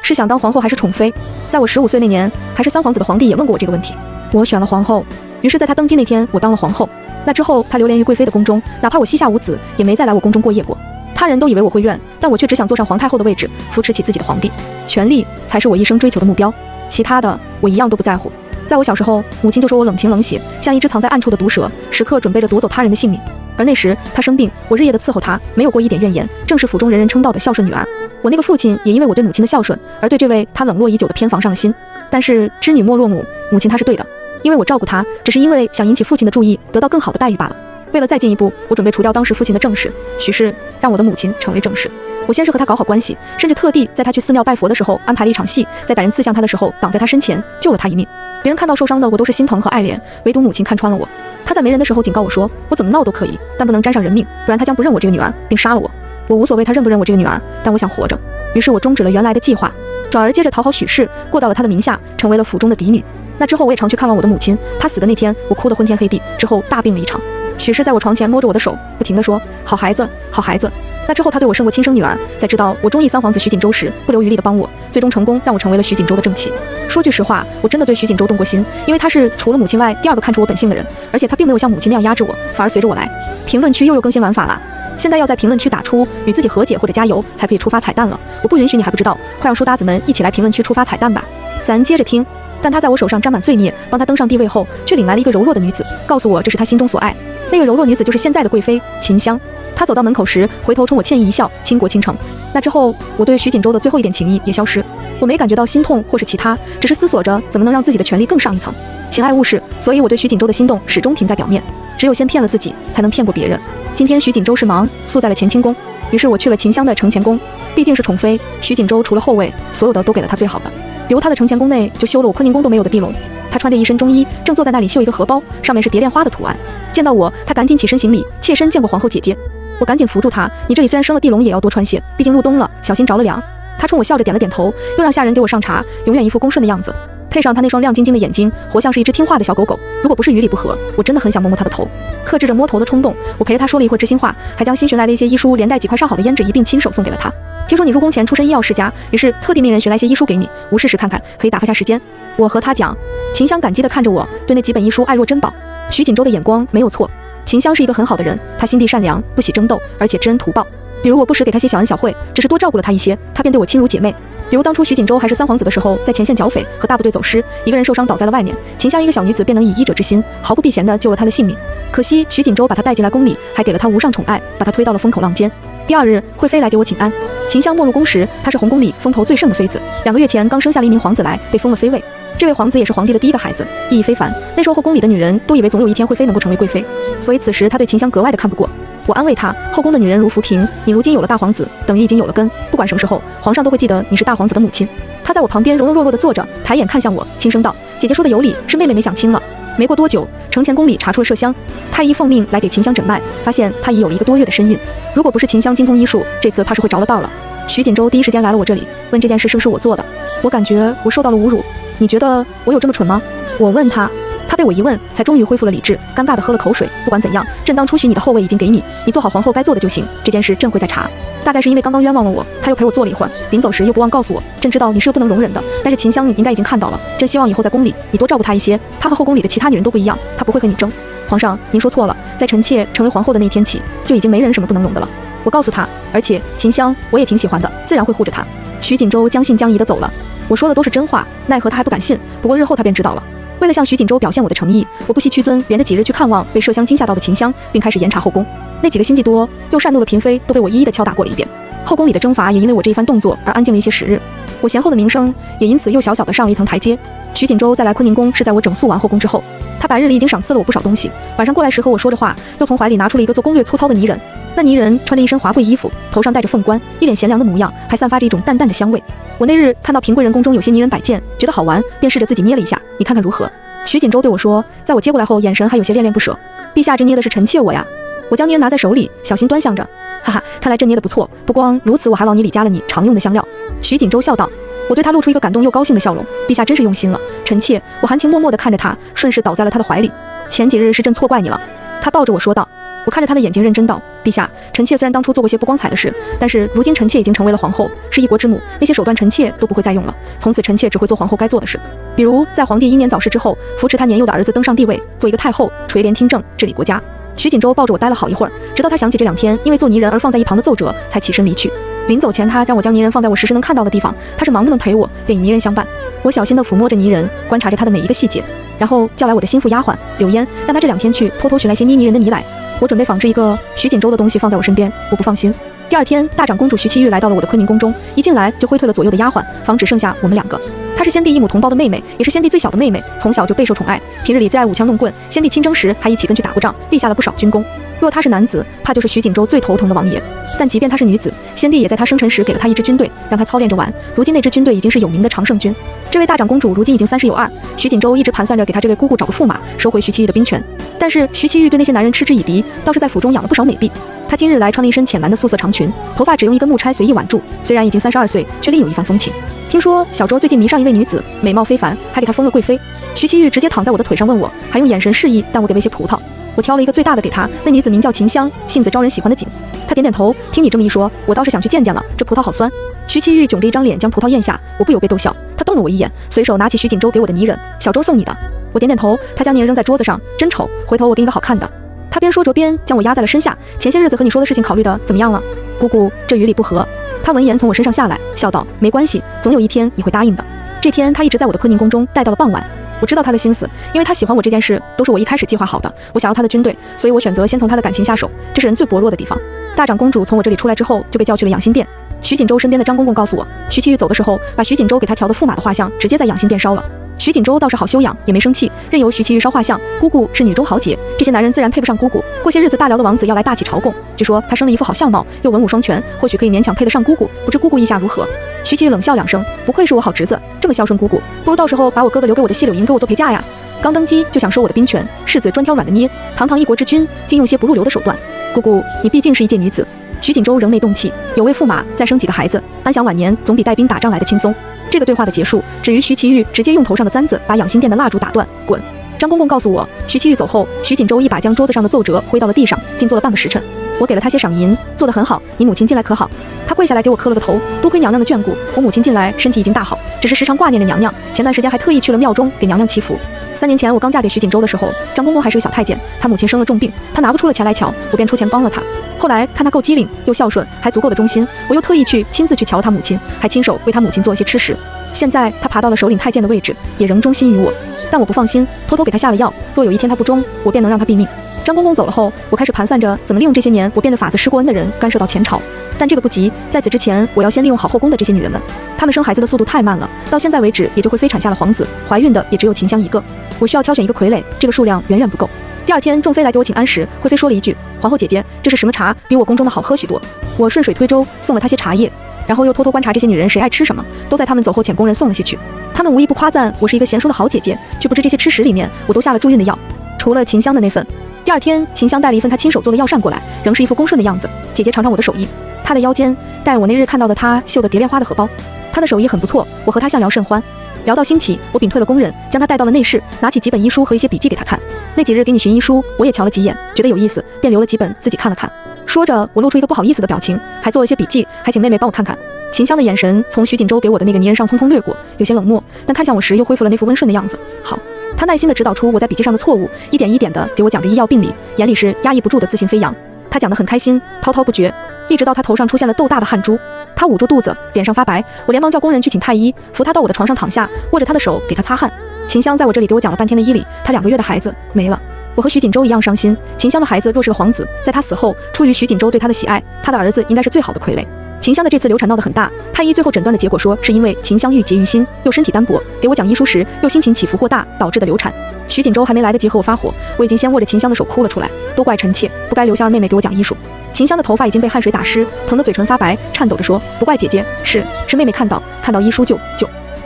是想当皇后还是宠妃？在我15岁那年，还是三皇子的皇帝也问过我这个问题。我选了皇后，于是在他登基那天，我当了皇后。那之后，他流连于贵妃的宫中，哪怕我膝下无子，也没再来我宫中过夜过。他人都以为我会怨，但我却只想坐上皇太后的位置，扶持起自己的皇帝。权力才是我一生追求的目标，其他的我一样都不在乎。在我小时候，母亲就说我冷情冷血，像一只藏在暗处的毒蛇，时刻准备着夺走他人的性命。而那时她生病，我日夜的伺候她，没有过一点怨言，正是府中人人称道的孝顺女儿。我那个父亲也因为我对母亲的孝顺，而对这位他冷落已久的偏房上了心。但是知女莫若母，母亲她是对的，因为我照顾她，只是因为想引起父亲的注意，得到更好的待遇罢了。为了再进一步，我准备除掉当时父亲的正室，许是让我的母亲成为正室。我先是和他搞好关系，甚至特地在他去寺庙拜佛的时候安排了一场戏，在歹人刺向他的时候挡在他身前，救了他一命。别人看到受伤的我都是心疼和爱怜，唯独母亲看穿了我。她在没人的时候警告我说，我怎么闹都可以，但不能沾上人命，不然她将不认我这个女儿，并杀了我。我无所谓她认不认我这个女儿，但我想活着。于是我终止了原来的计划，转而接着讨好许氏，过到了她的名下，成为了府中的嫡女。那之后我也常去看望我的母亲，她死的那天，我哭得昏天黑地，之后大病了一场。许氏在我床前摸着我的手，不停地说，好孩子，好孩子。那之后他对我胜过亲生女儿，在知道我中意三皇子徐锦州时，不留余力地帮我，最终成功让我成为了徐锦州的正妻。说句实话，我真的对徐锦州动过心，因为他是除了母亲外第二个看出我本性的人，而且他并没有像母亲那样压制我，反而随着我来。评论区又有更新玩法了，现在要在评论区打出与自己和解或者加油才可以触发彩蛋了，我不允许你还不知道，快让书搭子们一起来评论区触发彩蛋吧。咱接着听。但他在我手上沾满罪孽，帮他登上帝位后，却领来了一个柔弱的女子，告诉我这是他心中所爱。那个柔弱女子就是现在的贵妃秦香。她走到门口时，回头冲我歉意一笑，倾国倾城。那之后，我对徐锦州的最后一点情谊也消失，我没感觉到心痛或是其他，只是思索着怎么能让自己的权利更上一层。情爱误事，所以我对徐锦州的心动始终停在表面，只有先骗了自己，才能骗过别人。今天徐锦州是忙，宿在了乾清宫，于是我去了秦香的承乾宫。毕竟是宠妃，徐锦州除了后位，所有的都给了她最好的。比如他的承乾宫内就修了我坤宁宫都没有的地龙，他穿着一身中衣，正坐在那里绣一个荷包，上面是蝶恋花的图案。见到我，他赶紧起身行礼，妾身见过皇后姐姐。我赶紧扶住他，你这里虽然生了地龙，也要多穿些，毕竟入冬了，小心着了凉。他冲我笑着点了点头，又让下人给我上茶，永远一副恭顺的样子。配上他那双亮晶晶的眼睛，活像是一只听话的小狗狗。如果不是于理不合，我真的很想摸摸他的头。克制着摸头的冲动，我陪着他说了一会儿知心话，还将新寻来的一些医书连带几块上好的胭脂一并亲手送给了他。听说你入宫前出身医药世家，于是特地命人寻来些医书给你，无事时看看，可以打发下时间。我和他讲，秦香感激地看着我，对那几本医书爱若珍宝。徐锦州的眼光没有错，秦香是一个很好的人，她心地善良，不喜争斗，而且知恩图报。比如我不时给她些小恩小惠，只是多照顾了她一些，她便对我亲如姐妹。比如当初徐锦州还是三皇子的时候，在前线剿匪和大部队走失，一个人受伤倒在了外面，秦香一个小女子便能以医者之心，毫不避嫌地救了他的性命。可惜徐锦州把他带进来宫里，还给了他无上宠爱，把他推到了风口浪尖。第二日，惠妃来给我请安。秦香没入宫时，她是红宫里风头最盛的妃子，2个月前刚生下了一名皇子来，被封了妃位。这位皇子也是皇帝的第一个孩子，意义非凡。那时候后宫里的女人都以为总有一天惠妃能够成为贵妃，所以此时她对秦香格外的看不过。我安慰她，后宫的女人如浮萍，你如今有了大皇子，等于已经有了根，不管什么时候，皇上都会记得你是大皇子的母亲。她在我旁边柔柔弱弱地坐着，抬眼看向我，轻声道：“姐姐说的有理，是妹妹没想清了。”没过多久，承乾宫里查出了麝香，太医奉命来给秦香诊脉，发现她已有了1个多月的身孕。如果不是秦香精通医术，这次怕是会着了道了。徐锦州第一时间来了我这里，问这件事是不是我做的。我感觉我受到了侮辱，你觉得我有这么蠢吗？我问他。他被我一问，才终于恢复了理智，尴尬地喝了口水。不管怎样，朕当初许你的后位已经给你，你做好皇后该做的就行。这件事朕会再查。大概是因为刚刚冤枉了我，他又陪我坐了一会儿，临走时又不忘告诉我，朕知道你是个不能容忍的，但是秦香你应该已经看到了，朕希望以后在宫里你多照顾她一些，她和后宫里的其他女人都不一样，她不会和你争。皇上，您说错了，在臣妾成为皇后的那天起，就已经没人什么不能容的了。我告诉他，而且秦香我也挺喜欢的，自然会护着她。徐锦州将信将疑地走了。我说的都是真话，奈何他还不敢信，不过日后他便知道了。为了向徐锦州表现我的诚意，我不惜屈尊，连着几日去看望被麝香惊吓到的秦香，并开始严查后宫。那几个心计多又善怒的嫔妃都被我一一的敲打过了一遍。后宫里的征伐也因为我这一番动作而安静了一些时日，我贤后的名声也因此又小小的上了一层台阶。徐锦州再来坤宁宫是在我整肃完后宫之后，他白日里已经赏赐了我不少东西，晚上过来时和我说着话，又从怀里拿出了一个做攻略粗糙的泥人。那泥人穿着一身华贵衣服，头上戴着凤冠，一脸贤良的模样，还散发着一种淡淡的香味。我那日看到平贵人宫中有些泥人摆件，觉得好玩，便试着自己捏了一下，你看看如何？徐锦州对我说，在我接过来后，眼神还有些恋恋不舍。陛下这捏的是臣妾我呀。我将捏拿在手里，小心端详着。哈哈，看来这捏的不错，不光如此，我还往你里加了你常用的香料。徐锦州笑道。我对他露出一个感动又高兴的笑容，陛下真是用心了。臣妾，我含情脉脉地看着他，顺势倒在了他的怀里。前几日是朕错怪你了。他抱着我说道。我看着他的眼睛认真道：“陛下，臣妾虽然当初做过些不光彩的事，但是如今臣妾已经成为了皇后，是一国之母，那些手段臣妾都不会再用了。从此臣妾只会做皇后该做的事，比如在皇帝英年早逝之后，扶持他年幼的儿子登上帝位，做一个太后，垂帘听政，治理国家。”徐锦州抱着我待了好一会儿，直到他想起这2天因为做泥人而放在一旁的奏折，才起身离去。临走前，他让我将泥人放在我时时能看到的地方，他是忙不能陪我，便以泥人相伴。我小心地抚摸着泥人，观察着他的每一个细节，然后叫来我的心腹丫鬟柳烟，让他这2天去偷偷寻来些捏泥人的泥来。我准备仿制一个徐锦州的东西放在我身边，我不放心。第2天，大长公主徐七玉来到了我的坤宁宫中，一进来就挥退了左右的丫鬟，防止剩下我们2个。她是先帝一母同胞的妹妹，也是先帝最小的妹妹，从小就备受宠爱，平日里最爱舞枪弄棍，先帝亲征时还一起跟去打过仗，立下了不少军功。若他是男子，怕就是徐锦州最头疼的王爷。但即便他是女子，先帝也在他生辰时给了他一支军队，让他操练着玩。如今那支军队已经是有名的常胜军。这位大长公主如今已经30有2，徐锦州一直盘算着给她这位姑姑找个驸马，收回徐七玉的兵权。但是徐七玉对那些男人嗤之以鼻，倒是在府中养了不少美婢。她今日来穿了一身浅蓝的素色长裙，头发只用一根木钗随意挽住，虽然已经32岁，却另有一番风情。听说小周最近迷上一位女子，美貌非凡，还给她封了贵妃。徐七玉直接躺在我的腿上问我，还用眼神示意但我给喂些葡萄。我挑了一个最大的给她，那女子名叫秦香，性子招人喜欢的紧。她点点头，听你这么一说，我倒是想去见见了，这葡萄好酸。徐七玉窘着一张脸将葡萄咽下，我不由被逗笑。她瞪了我一眼，随手拿起徐锦州给我的泥人，小周送你的。我点点头，她将泥人扔在桌子上，真丑，回头我给你个好看的。她边说着边将我压在了身下，前些日子和你说的事情考虑的怎么样了？姑姑，这与理不合。她闻言从我身上下来，笑道：没关系，总有一天你会答应的。这天她一直在我的坤宁宫中待到了傍晚。我知道他的心思，因为他喜欢我这件事都是我一开始计划好的。我想要他的军队，所以我选择先从他的感情下手，这是人最薄弱的地方。大长公主从我这里出来之后，就被叫去了养心殿。徐锦州身边的张公公告诉我，徐七玉走的时候，把徐锦州给他调的驸马的画像直接在养心殿烧了。徐锦州倒是好修养，也没生气，任由徐七玉烧画像。姑姑是女中豪杰，这些男人自然配不上姑姑。过些日子大辽的王子要来大起朝贡，据说他生了一副好相貌，又文武双全，或许可以勉强配得上姑姑，不知姑姑意下如何？徐七玉冷笑2声，不愧是我好侄子，这么孝顺姑姑，不如到时候把我哥哥留给我的细柳营给我做陪嫁呀。刚登基就想收我的兵权，世子专挑软的捏，堂堂一国之君竟用些不入流的手段。姑姑，你毕竟是一介女子。徐锦州仍没动气，有位驸马再生几个孩子，安享晚年总比带兵打仗来的轻松。这个对话的结束，止于徐七玉直接用头上的簪子把养心殿的蜡烛打断，滚！张公公告诉我，徐七玉走后，徐锦州一把将桌子上的奏折挥到了地上，静坐了半个时辰。我给了他些赏银，做得很好，你母亲近来可好？他跪下来给我磕了个头，多亏娘娘的眷顾，我母亲近来身体已经大好，只是时常挂念着娘娘，前段时间还特意去了庙中给娘娘祈福。3年前我刚嫁给徐锦州的时候，张公公还是个小太监，他母亲生了重病，他拿不出了钱来瞧，我便出钱帮了他。后来看他够机灵又孝顺，还足够的忠心，我又特意亲自去瞧他母亲，还亲手为他母亲做了些吃食。现在他爬到了首领太监的位置，也仍忠心于我，但我不放心，偷偷给他下了药，若有一天他不忠，我便能让他毙命。张公公走了后，我开始盘算着怎么利用这些年我变得法子施过恩的人干涉到前朝，但这个不急，在此之前，我要先利用好后宫的这些女人们，她们生孩子的速度太慢了，到现在为止也就会非产下了皇子，怀孕的也只有秦香一个，我需要挑选一个傀儡，这个数量远远不够。第2天，众妃来给我请安时，惠妃说了一句：“皇后姐姐，这是什么茶？比我宫中的好喝许多。”我顺水推舟送了她些茶叶，然后又偷偷观察这些女人谁爱吃什么，都在她们走后遣工人送了些去。她们无一不夸赞我是一个贤淑的好姐姐，却不知这些吃食里面我都下了助孕的药，除了秦香的那份。第2天，秦香带了一份她亲手做的药膳过来，仍是一副恭顺的样子。姐姐尝尝我的手艺。她的腰间带我那日看到的她绣的蝶莲花的荷包，她的手艺很不错，我和她相聊甚欢。聊到兴起，我屏退了工人，将她带到了内室，拿起几本医书和一些笔记给她看。那几日给你寻医书，我也瞧了几眼，觉得有意思，便留了几本自己看了看。说着，我露出一个不好意思的表情，还做了些笔记，还请妹妹帮我看看。秦香的眼神从徐锦州给我的那个泥人上匆匆掠过，有些冷漠，但看向我时又恢复了那副温顺的样子。好，她耐心地指导出我在笔记上的错误，一点一点地给我讲着医药病理，眼里是压抑不住的自信飞扬。她讲得很开心，滔滔不绝，一直到她头上出现了豆大的汗珠。她捂住肚子，脸上发白，我连忙叫工人去请太医，扶她到我的床上躺下，握着她的手给她擦汗。秦香在我这里给我讲了半天的医理，她2个月的孩子没了。我和徐锦州一样伤心，秦香的孩子若是个皇子，在他死后，出于徐锦州对他的喜爱，他的儿子应该是最好的傀儡。秦香的这次流产闹得很大，太医最后诊断的结果说是因为秦香郁结于心，又身体单薄，给我讲医书时又心情起伏过大导致的流产。徐锦州还没来得及和我发火，我已经先握着秦香的手哭了出来，都怪臣妾不该留下让妹妹给我讲医术。秦香的头发已经被汗水打湿，疼得嘴唇发白，颤抖着说：“不怪姐姐，是妹妹看到医书就……”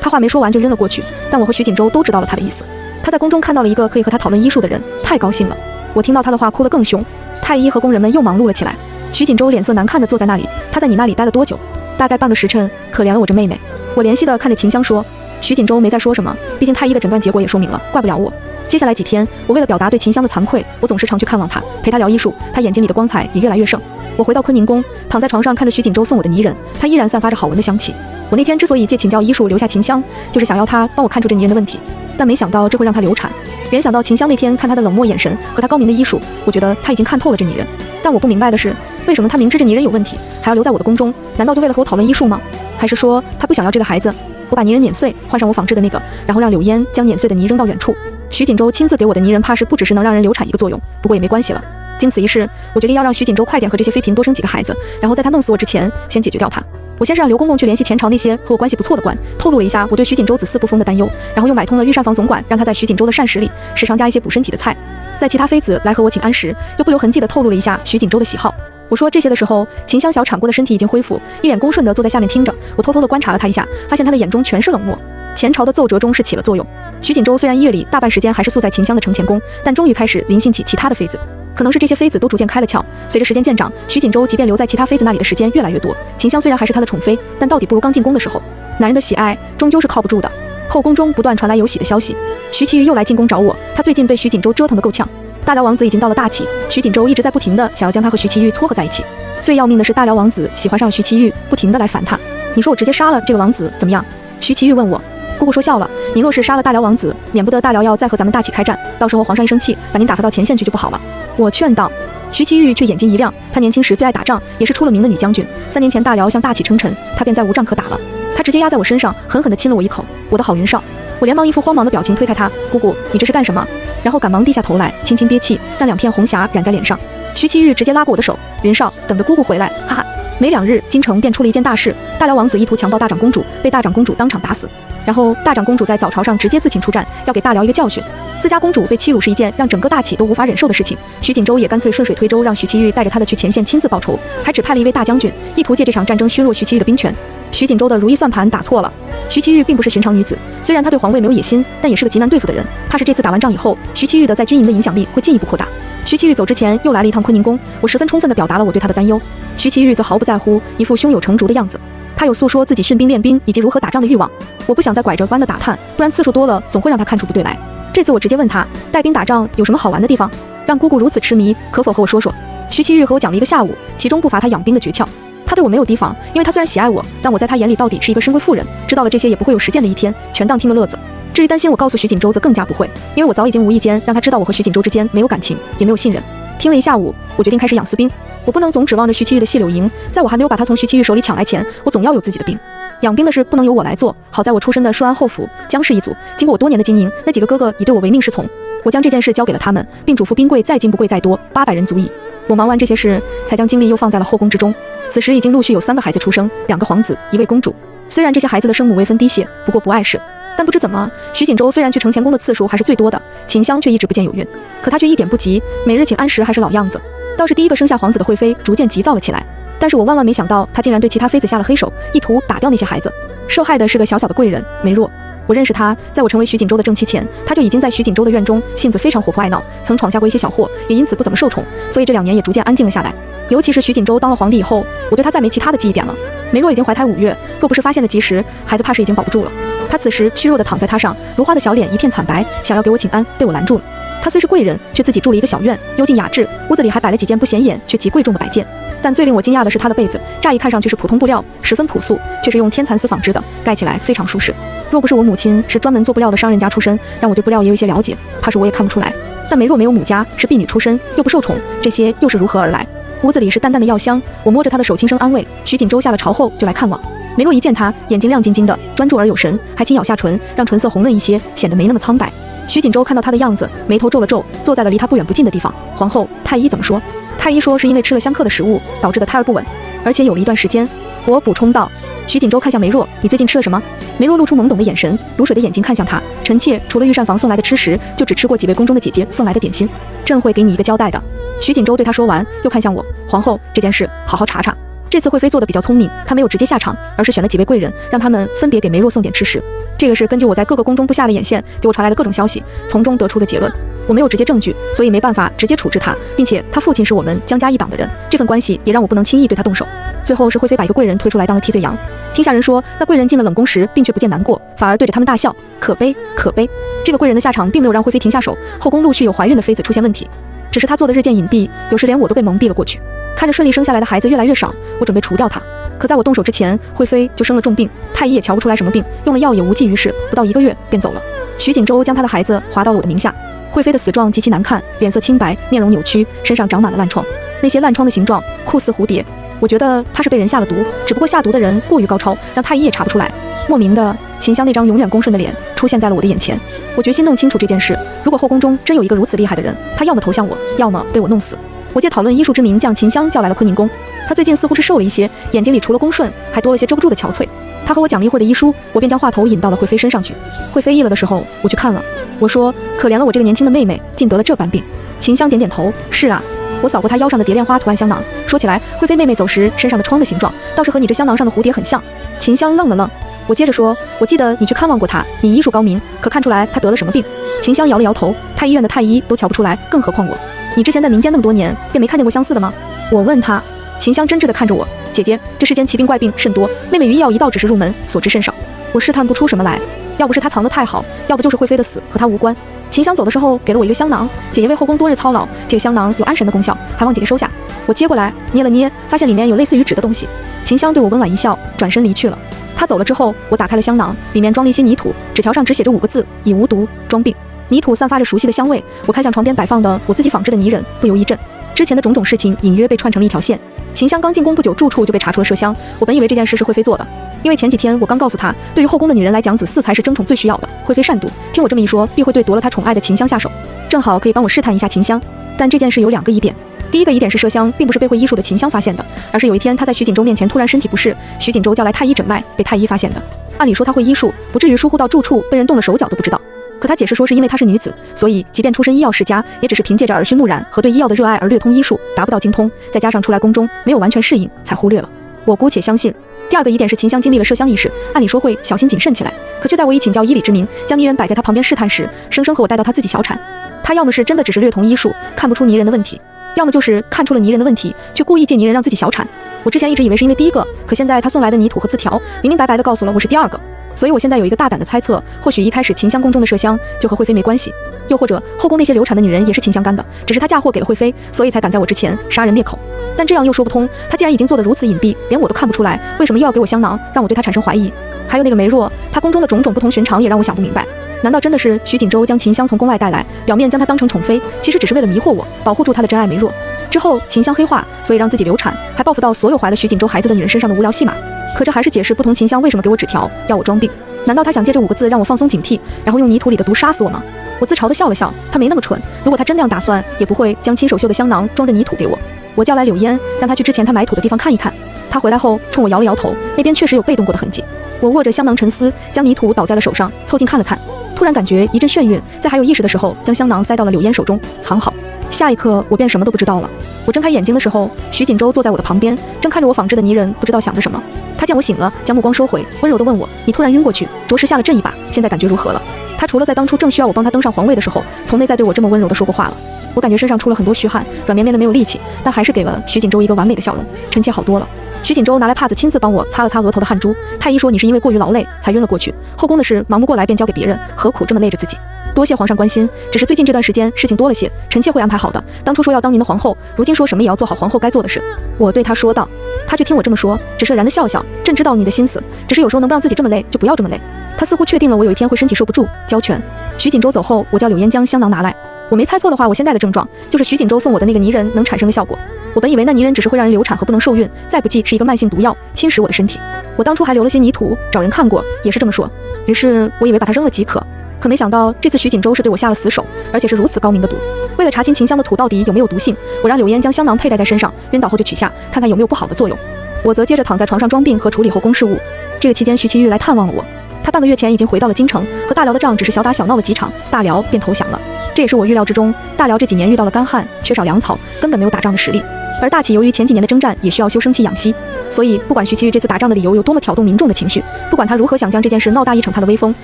她话没说完就扔了过去，但我和徐锦州都知道了她的意思。她在宫中看到了一个可以和她讨论医术的人，太高兴了。我听到她的话哭得更凶。太医和工人们又忙碌了起来。徐锦州脸色难看地坐在那里。他在你那里待了多久？大概半个时辰，可怜了我这妹妹。我怜惜地看着秦香说。徐锦州没再说什么，毕竟太医的诊断结果也说明了，怪不了我。接下来几天，我为了表达对秦香的惭愧，我总是常去看望她，陪她聊艺术，她眼睛里的光彩也越来越盛。我回到坤宁宫，躺在床上看着徐锦州送我的泥人，他依然散发着好闻的香气。我那天之所以借请教医术留下秦香，就是想要他帮我看出这泥人的问题，但没想到这会让他流产。联想到秦香那天看他的冷漠眼神和他高明的医术，我觉得他已经看透了这泥人。但我不明白的是，为什么他明知这泥人有问题，还要留在我的宫中？难道就为了和我讨论医术吗？还是说他不想要这个孩子？我把泥人碾碎，换上我仿制的那个，然后让柳烟将碾碎的泥扔到远处。徐锦州亲自给我的泥人，怕是不只是能让人流产一个作用，不过也没关系了。经此一事，我决定要让徐锦州快点和这些妃嫔多生几个孩子，然后在他弄死我之前，先解决掉他。我先是让刘公公去联系前朝那些和我关系不错的官，透露了一下我对徐锦州子嗣不丰的担忧，然后又买通了御膳房总管，让他在徐锦州的膳食里时常加一些补身体的菜。在其他妃子来和我请安时，又不留痕迹地透露了一下徐锦州的喜好。我说这些的时候，秦香小产过的身体已经恢复，一脸恭顺地坐在下面听着。我偷偷地观察了他一下，发现他的眼中全是冷漠。前朝的奏折中是起了作用。徐锦州虽然1月里大半时间还是宿在秦香的承乾宫，但终于开始临幸起其他的妃子。可能是这些妃子都逐渐开了窍，随着时间渐长，徐锦州即便留在其他妃子那里的时间越来越多。秦香虽然还是他的宠妃，但到底不如刚进宫的时候。男人的喜爱终究是靠不住的。后宫中不断传来有喜的消息，徐其玉又来进宫找我，他最近被徐锦州折腾得够呛。大辽王子已经到了大齐，徐锦州一直在不停地想要将他和徐其玉撮合在一起。最要命的是大辽王子喜欢上了徐其玉，不停地来烦他。你说我直接杀了这个王子怎么样？徐其玉问我。姑姑说笑了，你若是杀了大辽王子，免不得大辽要再和咱们大齐开战，到时候皇上一生气，把您打发到前线去就不好了。我劝道。徐其玉却眼睛一亮，他年轻时最爱打仗，也是出了名的女将军。3年前大辽向大齐称臣，他便再无仗可打了。他直接压在我身上，狠狠地亲了我一口。我的好云少！我连忙一副慌忙的表情推开他，姑姑，你这是干什么？然后赶忙低下头来，轻轻憋气，让2片红霞染在脸上。徐其玉直接拉过我的手，云少，等着姑姑回来，哈哈。没2日，京城便出了一件大事，大辽王子意图强暴大长公主，被大长公主当场打死。然后大长公主在早朝上直接自请出战，要给大辽一个教训。自家公主被欺辱是一件让整个大齐都无法忍受的事情，徐锦州也干脆顺水推舟，让徐其玉带着他的去前线亲自报仇，还指派了一位大将军，意图借这场战争削弱徐其玉的兵权。徐锦州的如意算盘打错了。徐其玉并不是寻常女子，虽然她对皇位没有野心，但也是个极难对付的人。怕是这次打完仗以后，徐其玉的在军营的影响力会进一步扩大。徐其玉走之前又来了一趟坤宁宫，我十分充分地表达了我对他的担忧。徐其玉则毫不在乎，一副胸有成竹的样子。他有诉说自己训兵练兵以及如何打仗的欲望，我不想再拐着弯的打探，不然次数多了总会让他看出不对来。这次我直接问他，带兵打仗有什么好玩的地方？让姑姑如此痴迷，可否和我说说？徐其玉和我讲了一个下午，其中不乏他养兵的诀窍。他对我没有提防，因为他虽然喜爱我，但我在他眼里到底是一个深闺妇人，知道了这些也不会有实践的一天，全当听个乐子。至于担心我告诉徐锦州，则更加不会，因为我早已经无意间让他知道我和徐锦州之间没有感情，也没有信任。听了一下午，我决定开始养私兵。我不能总指望着徐其玉的细柳营，在我还没有把他从徐其玉手里抢来前，我总要有自己的兵。养兵的事不能由我来做，好在我出身的顺安后府姜氏一族，经过我多年的经营，那几个哥哥已对我唯命是从。我将这件事交给了他们，并嘱咐兵贵再进不贵再多，800人足矣。我忙完这些事，才将精力又放在了后宫之中。此时已经陆续有3个孩子出生，2个皇子，1位公主。虽然这些孩子的生母微分滴血，不过不碍事。但不知怎么，徐锦州虽然去承乾宫的次数还是最多的，秦香却一直不见有孕。可她却一点不急，每日请安时还是老样子。倒是第一个生下皇子的惠妃逐渐急躁了起来。但是我万万没想到，她竟然对其他妃子下了黑手，意图打掉那些孩子。受害的是个小小的贵人梅若。我认识她，在我成为徐锦州的正妻前，她就已经在徐锦州的院中性子非常活泼爱闹，曾闯下过一些小祸，也因此不怎么受宠，所以这2年也逐渐安静了下来。尤其是徐锦州当了皇帝以后，我对她再没其他的记忆点了。梅若已经怀胎5月，若不是发现的及时，孩子怕是已经保不住了。她此时虚弱地躺在榻上，如花的小脸一片惨白，想要给我请安，被我拦住了。她虽是贵人，却自己住了一个小院，幽静雅致，屋子里还摆了几件不显眼却极贵重的摆件。但最令我惊讶的是她的被子，乍一看上去是普通布料，十分朴素，却是用天蚕丝纺织的，盖起来非常舒适。若不是我母亲是专门做布料的商人家出身，让我对布料也有一些了解，怕是我也看不出来。但梅若没有母家，是婢女出身，又不受宠，这些又是如何而来？屋子里是淡淡的药香，我摸着她的手轻声安慰。徐锦州下了朝后就来看望。梅若一见她，眼睛亮晶晶的，专注而有神，还轻咬下唇，让唇色红润一些，显得没那么苍白。徐锦州看到她的样子，眉头皱了皱，坐在了离她不远不近的地方。皇后，太医怎么说？太医说是因为吃了相克的食物导致的胎儿不稳，而且有了一段时间。我补充道。徐锦州看向梅若，你最近吃了什么？梅若露出懵懂的眼神，如水的眼睛看向他。臣妾除了御膳房送来的吃食，就只吃过几位宫中的姐姐送来的点心。朕会给你一个交代的。徐锦州对他说完，又看向我，皇后，这件事好好查查。这次惠妃做的比较聪明，她没有直接下场，而是选了几位贵人，让他们分别给梅若送点吃食。这个是根据我在各个宫中布下了眼线，给我传来的各种消息，从中得出的结论。我没有直接证据，所以没办法直接处置他，并且他父亲是我们姜家一党的人，这份关系也让我不能轻易对他动手。最后是惠妃把一个贵人推出来当了替罪羊。听下人说，那贵人进了冷宫时，并却不见难过，反而对着他们大笑，可悲可悲。这个贵人的下场并没有让惠妃停下手，后宫陆续有怀孕的妃子出现问题，只是她做的日渐隐蔽，有时连我都被蒙蔽了过去。看着顺利生下来的孩子越来越少，我准备除掉她。可在我动手之前，惠妃就生了重病，太医也瞧不出来什么病，用了药也无济于事，不到1个月便走了。徐锦州将他的孩子划到了我的名下。惠妃的死状极其难看，脸色青白，面容扭曲，身上长满了烂疮，那些烂疮的形状酷似蝴蝶。我觉得她是被人下了毒，只不过下毒的人过于高超，让太医也查不出来。莫名的，秦香那张永远恭顺的脸出现在了我的眼前。我决心弄清楚这件事，如果后宫中真有一个如此厉害的人，他要么投向我，要么被我弄死。我借讨论医术之名，将秦香叫来了坤宁宫。他最近似乎是瘦了一些，眼睛里除了恭顺，还多了些遮不住的憔悴。他和我讲了一会儿的医书，我便将话头引到了惠妃身上去。惠妃议了的时候，我去看了。我说，可怜了我这个年轻的妹妹，竟得了这般病。秦香点点头，是啊。我扫过她腰上的蝶恋花图案香囊，说起来，惠妃妹妹走时身上的疮的形状，倒是和你这香囊上的蝴蝶很像。秦香愣了愣，我接着说，我记得你去看望过她，你医术高明，可看出来她得了什么病？秦香摇了摇头，太医院的太医都瞧不出来，更何况我。你之前在民间那么多年，便没看见过相似的吗？我问她。秦香真挚地看着我，姐姐，这世间奇病怪病甚多，妹妹于医药一道只是入门，所知甚少。我试探不出什么来，要不是她藏得太好，要不就是惠妃的死和她无关。秦香走的时候给了我一个香囊，姐姐为后宫多日操劳，这个香囊有安神的功效，还望姐姐收下。我接过来捏了捏，发现里面有类似于纸的东西。秦香对我温婉一笑，转身离去了。她走了之后，我打开了香囊，里面装了一些泥土，纸条上只写着5个字：以无毒装病。泥土散发着熟悉的香味，我看向床边摆放的我自己仿制的泥人，不由一震。之前的种种事情隐约被串成了一条线。秦香刚进宫不久，住处就被查出了麝香。我本以为这件事是惠妃做的，因为前几天我刚告诉她，对于后宫的女人来讲，子嗣才是争宠最需要的。惠妃善妒，听我这么一说，必会对夺了她宠爱的秦香下手，正好可以帮我试探一下秦香。但这件事有2个疑点。第一个疑点是麝香并不是被会医术的秦香发现的，而是有一天她在徐锦州面前突然身体不适，徐锦州叫来太医诊脉，被太医发现的。按理说她会医术，不至于疏忽到住处被人动了手脚都不知道。可她解释说，是因为她是女子，所以即便出身医药世家，也只是凭借着耳熏目染和对医药的热爱而略通医术，达不到精通，再加上出来宫中没有完全适应，才忽略了。我姑且相信。第2个疑点是秦香经历了麝香一事，按理说会小心谨慎起来，可却在我以请教医理之名，将泥人摆在她旁边试探时，生生和我带到她自己小产。她要么是真的只是略同医术，看不出泥人的问题，要么就是看出了泥人的问题，却故意借泥人让自己小产。我之前一直以为是因为第一个，可现在她送来的泥土和字条明明白白地告诉了我是第2个。所以我现在有一个大胆的猜测，或许一开始秦香宫中的麝香就和惠妃没关系，又或者后宫那些流产的女人也是秦香干的，只是她嫁祸给了惠妃，所以才敢在我之前杀人灭口。但这样又说不通，她既然已经做得如此隐蔽，连我都看不出来，为什么又要给我香囊，让我对她产生怀疑？还有那个梅若，她宫中的种种不同寻常也让我想不明白。难道真的是徐锦州将秦香从宫外带来，表面将她当成宠妃，其实只是为了迷惑我，保护住她的真爱梅若？之后秦香黑化，所以让自己流产，还报复到所有怀了徐锦州孩子的女人身上的无聊戏码。可这还是解释不同秦香为什么给我纸条，要我装病。难道他想借这5个字让我放松警惕，然后用泥土里的毒杀死我吗？我自嘲地笑了笑，他没那么蠢，如果他真那样打算，也不会将亲手绣的香囊装着泥土给我。我叫来柳烟，让他去之前他埋土的地方看一看。他回来后冲我摇了摇头，那边确实有被动过的痕迹。我握着香囊沉思，将泥土倒在了手上，凑近看了看，突然感觉一阵眩晕，在还有意识的时候，将香囊塞到了柳烟手中，藏好。下一刻，我便什么都不知道了。我睁开眼睛的时候，徐锦州坐在我的旁边，正看着我仿制的泥人，不知道想着什么。他见我醒了，将目光收回，温柔地问我：“你突然晕过去，着实吓了朕一把，现在感觉如何了？”他除了在当初正需要我帮他登上皇位的时候，从没再对我这么温柔地说过话了。我感觉身上出了很多虚汗，软绵绵的没有力气，但还是给了徐锦州一个完美的笑容，臣妾好多了。徐锦州拿来帕子亲自帮我擦了擦额头的汗珠。太医说你是因为过于劳累才晕了过去，后宫的事忙不过来便交给别人，何苦这么累着自己？多谢皇上关心，只是最近这段时间事情多了些，臣妾会安排好的。当初说要当您的皇后，如今说什么也要做好皇后该做的事。我对他说道，他却听我这么说，只是然地笑笑。朕知道你的心思，只是有时候能不让自己这么累，就不要这么累。他似乎确定了我有一天会身体受不住，交权。徐锦州走后，我叫柳烟将香囊拿来。我没猜错的话，我现在的症状就是徐锦州送我的那个泥人能产生的效果。我本以为那泥人只是会让人流产和不能受孕，再不济是一个慢性毒药，侵蚀我的身体。我当初还留了些泥土，找人看过，也是这么说。于是我以为把它扔了即可。可没想到这次徐锦州是对我下了死手，而且是如此高明的毒。为了查清秦香的土到底有没有毒性，我让柳烟将香囊佩戴在身上，晕倒后就取下，看看有没有不好的作用。我则接着躺在床上装病和处理后宫事务。这个期间，徐其玉来探望了我。他半个月前已经回到了京城，和大辽的仗只是小打小闹了几场，大辽便投降了。这也是我预料之中。大辽这几年遇到了干旱，缺少粮草，根本没有打仗的实力。而大启由于前几年的征战也需要修生气养息，所以不管徐其玉这次打仗的理由有多么挑动民众的情绪，不管他如何想将这件事闹大一逞他的威风，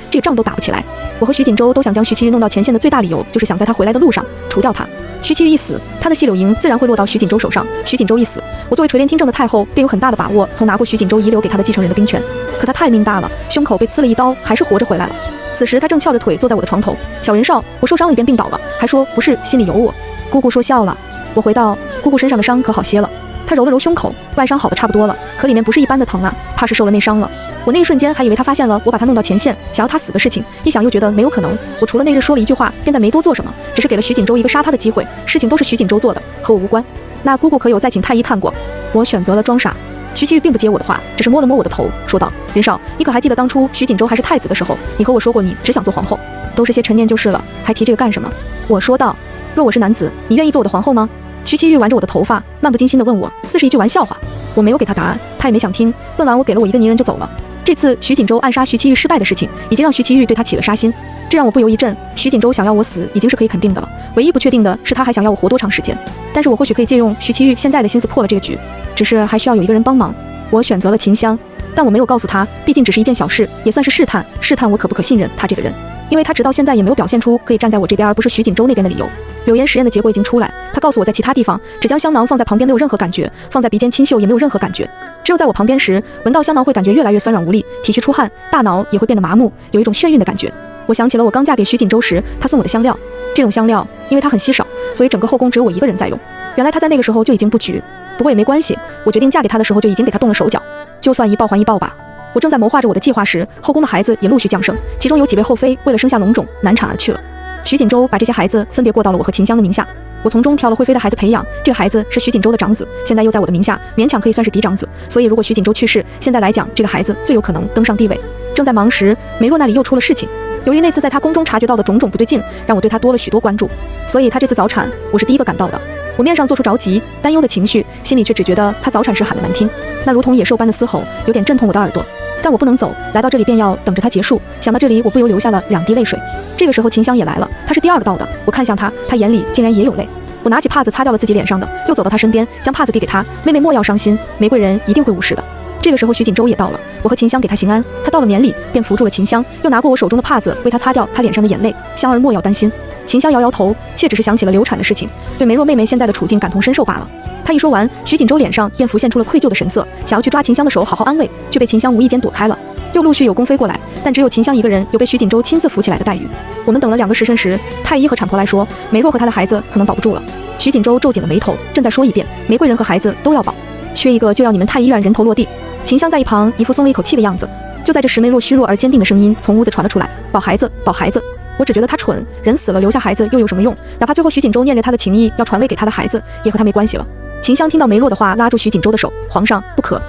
这个仗都打不起来。我和徐锦州都想将徐其玉弄到前线的最大理由，就是想在他回来的路上除掉他。徐其玉一死，他的细柳营自然会落到徐锦州手上。徐锦州一死，我作为垂帘听政的太后，便有很大的把握从拿过徐锦州遗留给他的继承人的兵权。可他太命大了，胸口被刺了一刀，还是活着回来了。此时他正翘着腿坐在我的床头。小人少，我受伤了，便病倒了，还说不是，心里有我。姑姑说笑了。我回道，姑姑身上的伤可好些了？他揉了揉胸口，外伤好的差不多了，可里面不是一般的疼啊，怕是受了内伤了。我那一瞬间还以为他发现了我把他弄到前线，想要他死的事情，一想又觉得没有可能。我除了那日说了一句话，便再没多做什么，只是给了徐锦州一个杀他的机会。事情都是徐锦州做的，和我无关。那姑姑可有再请太医看过？我选择了装傻。徐其玉并不接我的话，只是摸了摸我的头，说道：人少，你可还记得当初徐锦州还是太子的时候，你和我说过你只想做皇后？都是些陈年旧事了，还提这个干什么？我说道：若我是男子，你愿意做我的皇后吗？徐其玉挽着我的头发，漫不经心地问我，似是一句玩笑话。我没有给他答案，他也没想听。问完我给了我一个泥人就走了。这次徐锦州暗杀徐其玉失败的事情，已经让徐其玉对他起了杀心，这让我不由一震。徐锦州想要我死已经是可以肯定的了，唯一不确定的是他还想要我活多长时间。但是我或许可以借用徐其玉现在的心思破了这个局，只是还需要有一个人帮忙。我选择了秦香，但我没有告诉他，毕竟只是一件小事，也算是试探我可不可信任他这个人。因为他直到现在也没有表现出可以站在我这边而不是徐锦州那边的理由。柳岩实验的结果已经出来，他告诉我在其他地方只将香囊放在旁边没有任何感觉，放在鼻尖清嗅也没有任何感觉，只有在我旁边时闻到香囊会感觉越来越酸软无力，体虚出汗，大脑也会变得麻木，有一种眩晕的感觉。我想起了我刚嫁给徐锦州时他送我的香料，这种香料因为它很稀少，所以整个后宫只有我一个人在用。原来他在那个时候就已经布局，不过也没关系，我决定嫁给他的时候就已经给他动了手脚，就算一报还一报吧。我正在谋划着我的计划时，后宫的孩子也陆续降生，其中有几位后妃为了生下龙种难产而去了。徐锦州把这些孩子分别过到了我和秦香的名下，我从中挑了惠妃的孩子培养，这个孩子是徐锦州的长子，现在又在我的名下，勉强可以算是嫡长子，所以如果徐锦州去世，现在来讲这个孩子最有可能登上帝位。正在忙时，梅若那里又出了事情，由于那次在他宫中察觉到的种种不对劲，让我对他多了许多关注，所以他这次早产我是第一个赶到的。我面上做出着急担忧的情绪，心里却只觉得他早产时喊得难听，那如同野兽般的嘶吼有点震痛我的耳朵。但我不能走，来到这里便要等着他结束，想到这里我不由流下了2滴泪水。这个时候秦香也来了，她是第二个到的，我看向她，她眼里竟然也有泪。我拿起帕子擦掉了自己脸上的，又走到她身边，将帕子递给她，妹妹莫要伤心，玫瑰人一定会无事的。这个时候徐锦州也到了，我和秦香给她行安，她到了棉里便扶住了秦香，又拿过我手中的帕子为她擦掉她脸上的眼泪，香儿莫要担心。秦香摇摇头，却只是想起了流产的事情，对梅若妹妹现在的处境感同身受罢了。他一说完，徐锦州脸上便浮现出了愧疚的神色，想要去抓秦香的手好好安慰，却被秦香无意间躲开了。又陆续有宫妃过来，但只有秦香一个人有被徐锦州亲自扶起来的待遇。我们等了2个时辰时，太医和产婆来说，梅若和她的孩子可能保不住了。徐锦州皱紧了眉头，正在说一遍，玫瑰人和孩子都要保，缺一个就要你们太医院人头落地。秦香在一旁一副松了一口气的样子。就在这时，梅若虚弱而坚定的声音从屋子传了出来，保孩子，保孩子。我只觉得他蠢，人死了留下孩子又有什么用？哪怕最后徐锦州念着他的情意要传位给他的孩子，也和他没关系了。秦香听到梅若的话，拉住徐锦州的手，皇上不可，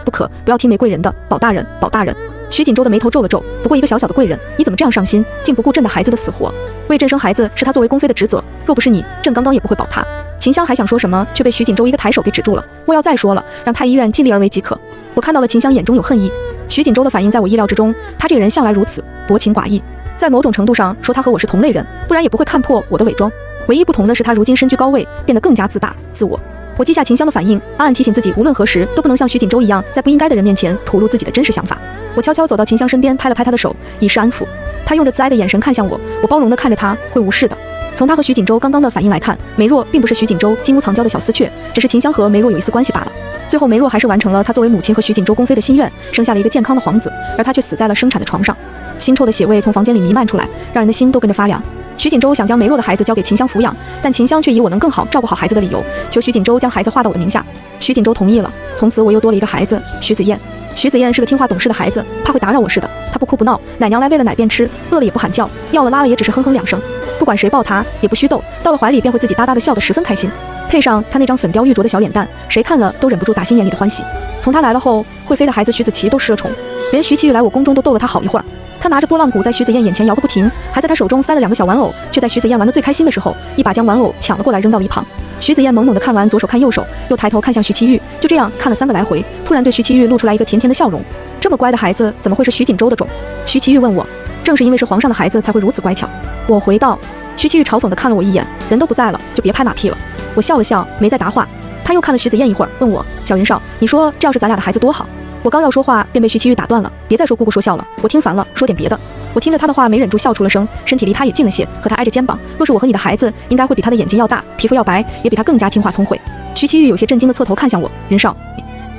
不要听玫瑰人的，保大人，保大人。徐锦州的眉头皱了皱，不过一个小小的贵人，你怎么这样上心，竟不顾朕的孩子的死活？为朕生孩子是他作为宫妃的职责，若不是你，朕刚刚也不会保他。秦香还想说什么，却被徐锦州一个抬手给止住了。莫要再说了，让太医院尽力而为即可。我看到了秦香眼中有恨意，徐锦州的反应在我意料之中，他这个人向来如此，薄情寡义。在某种程度上说，他和我是同类人，不然也不会看破我的伪装。唯一不同的是，他如今身居高位，变得更加自大自我。我记下秦香的反应，暗暗提醒自己，无论何时都不能像徐锦州一样，在不应该的人面前吐露自己的真实想法。我悄悄走到秦香身边，拍了拍她的手，以示安抚。她用着慈爱的眼神看向我，我包容地看着她，会无事的。从她和徐锦州刚刚的反应来看，梅若并不是徐锦州金屋藏娇的小丝雀，只是秦香和梅若有一丝关系罢了。最后梅若还是完成了她作为母亲和徐锦州宫妃的心愿，生下了一个健康的皇子，而她却死在了生产的床上。腥臭的血味从房间里弥漫出来，让人的心都跟着发凉。徐锦州想将梅若的孩子交给秦香抚养，但秦香却以我能更好照顾好孩子的理由，求徐锦州将孩子划到我的名下。徐锦州同意了，从此我又多了一个孩子，徐子燕。徐子燕是个听话懂事的孩子，怕会打扰我似的，他不哭不闹，奶娘来喂了奶便吃，饿了也不喊叫，要了拉了也只是哼哼2声，不管谁抱他也不虚逗，到了怀里便会自己哒哒的笑得十分开心。配上他那张粉雕玉琢的小脸蛋，谁看了都忍不住打心眼里的欢喜。从他来了后，惠妃的孩子徐子淇都失了宠，连徐其玉来我宫中都逗了他好一会儿。他拿着拨浪鼓在徐子燕眼前摇个不停，还在他手中塞了2个小玩偶，却在徐子燕玩得最开心的时候，一把将玩偶抢了过来扔到了一旁。徐子燕懵懵地看完，左手看右手，又抬头看向徐其玉，就这样看了3个来回，突然对徐其玉露出来一个甜甜的笑容。这么乖的孩子怎么会是徐锦州的种？徐其玉问我。正是因为是皇上的孩子才会如此乖巧。我回道。徐其玉嘲讽地看了我一眼，人都不在了，就别拍马屁了。我笑了笑，没再答话。他又看了徐子燕一会儿，问我：“小云少，你说这要是咱俩的孩子多好？”我刚要说话，便被徐其玉打断了：“别再说姑姑说笑了，我听烦了，说点别的。”我听着他的话，没忍住笑出了声，身体离他也近了些，和他挨着肩膀。若是我和你的孩子，应该会比他的眼睛要大，皮肤要白，也比他更加听话聪慧。徐其玉有些震惊地侧头看向我：“云少，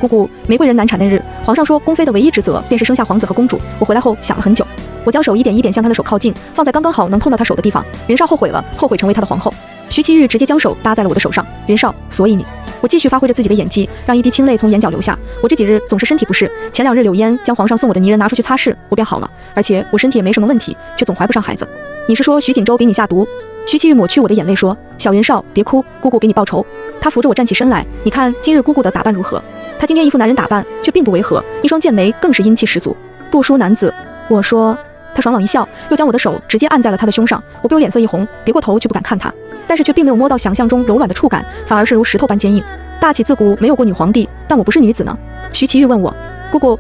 姑姑，玫瑰人难产那日，皇上说宫妃的唯一职责便是生下皇子和公主。我回来后想了很久，我将手一点一点向他的手靠近，放在刚刚好能碰到他手的地方。云少后悔了，后悔成为他的皇后。”徐其玉直接将手搭在了我的手上：“云少，所以你……”我继续发挥着自己的演技，让一滴清泪从眼角流下。我这几日总是身体不适，前2日柳烟将皇上送我的泥人拿出去擦拭，我便好了，而且我身体也没什么问题，却总怀不上孩子。你是说徐锦州给你下毒？徐其玉抹去我的眼泪说：“小云少，别哭，姑姑给你报仇。”他扶着我站起身来，你看今日姑姑的打扮如何？她今天一副男人打扮，却并不违和，一双剑眉更是英气十足，不输男子。我说。他爽朗一笑，又将我的手直接按在了他的胸上，我不由脸色一红，别过头却不敢看他，但是却并没有摸到想象中柔软的触感，反而是如石头般坚硬。大起自古没有过女皇帝，但我不是女子呢。徐其玉问我：“姑姑，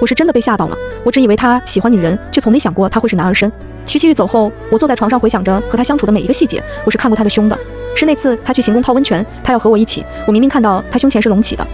我是真的被吓到了，我只以为他喜欢女人，却从没想过他会是男儿身。”徐其玉走后，我坐在床上回想着和他相处的每一个细节，我是看过他的胸的，是那次他去行宫泡温泉，他要和我一起，我明明看到他胸前是隆起的，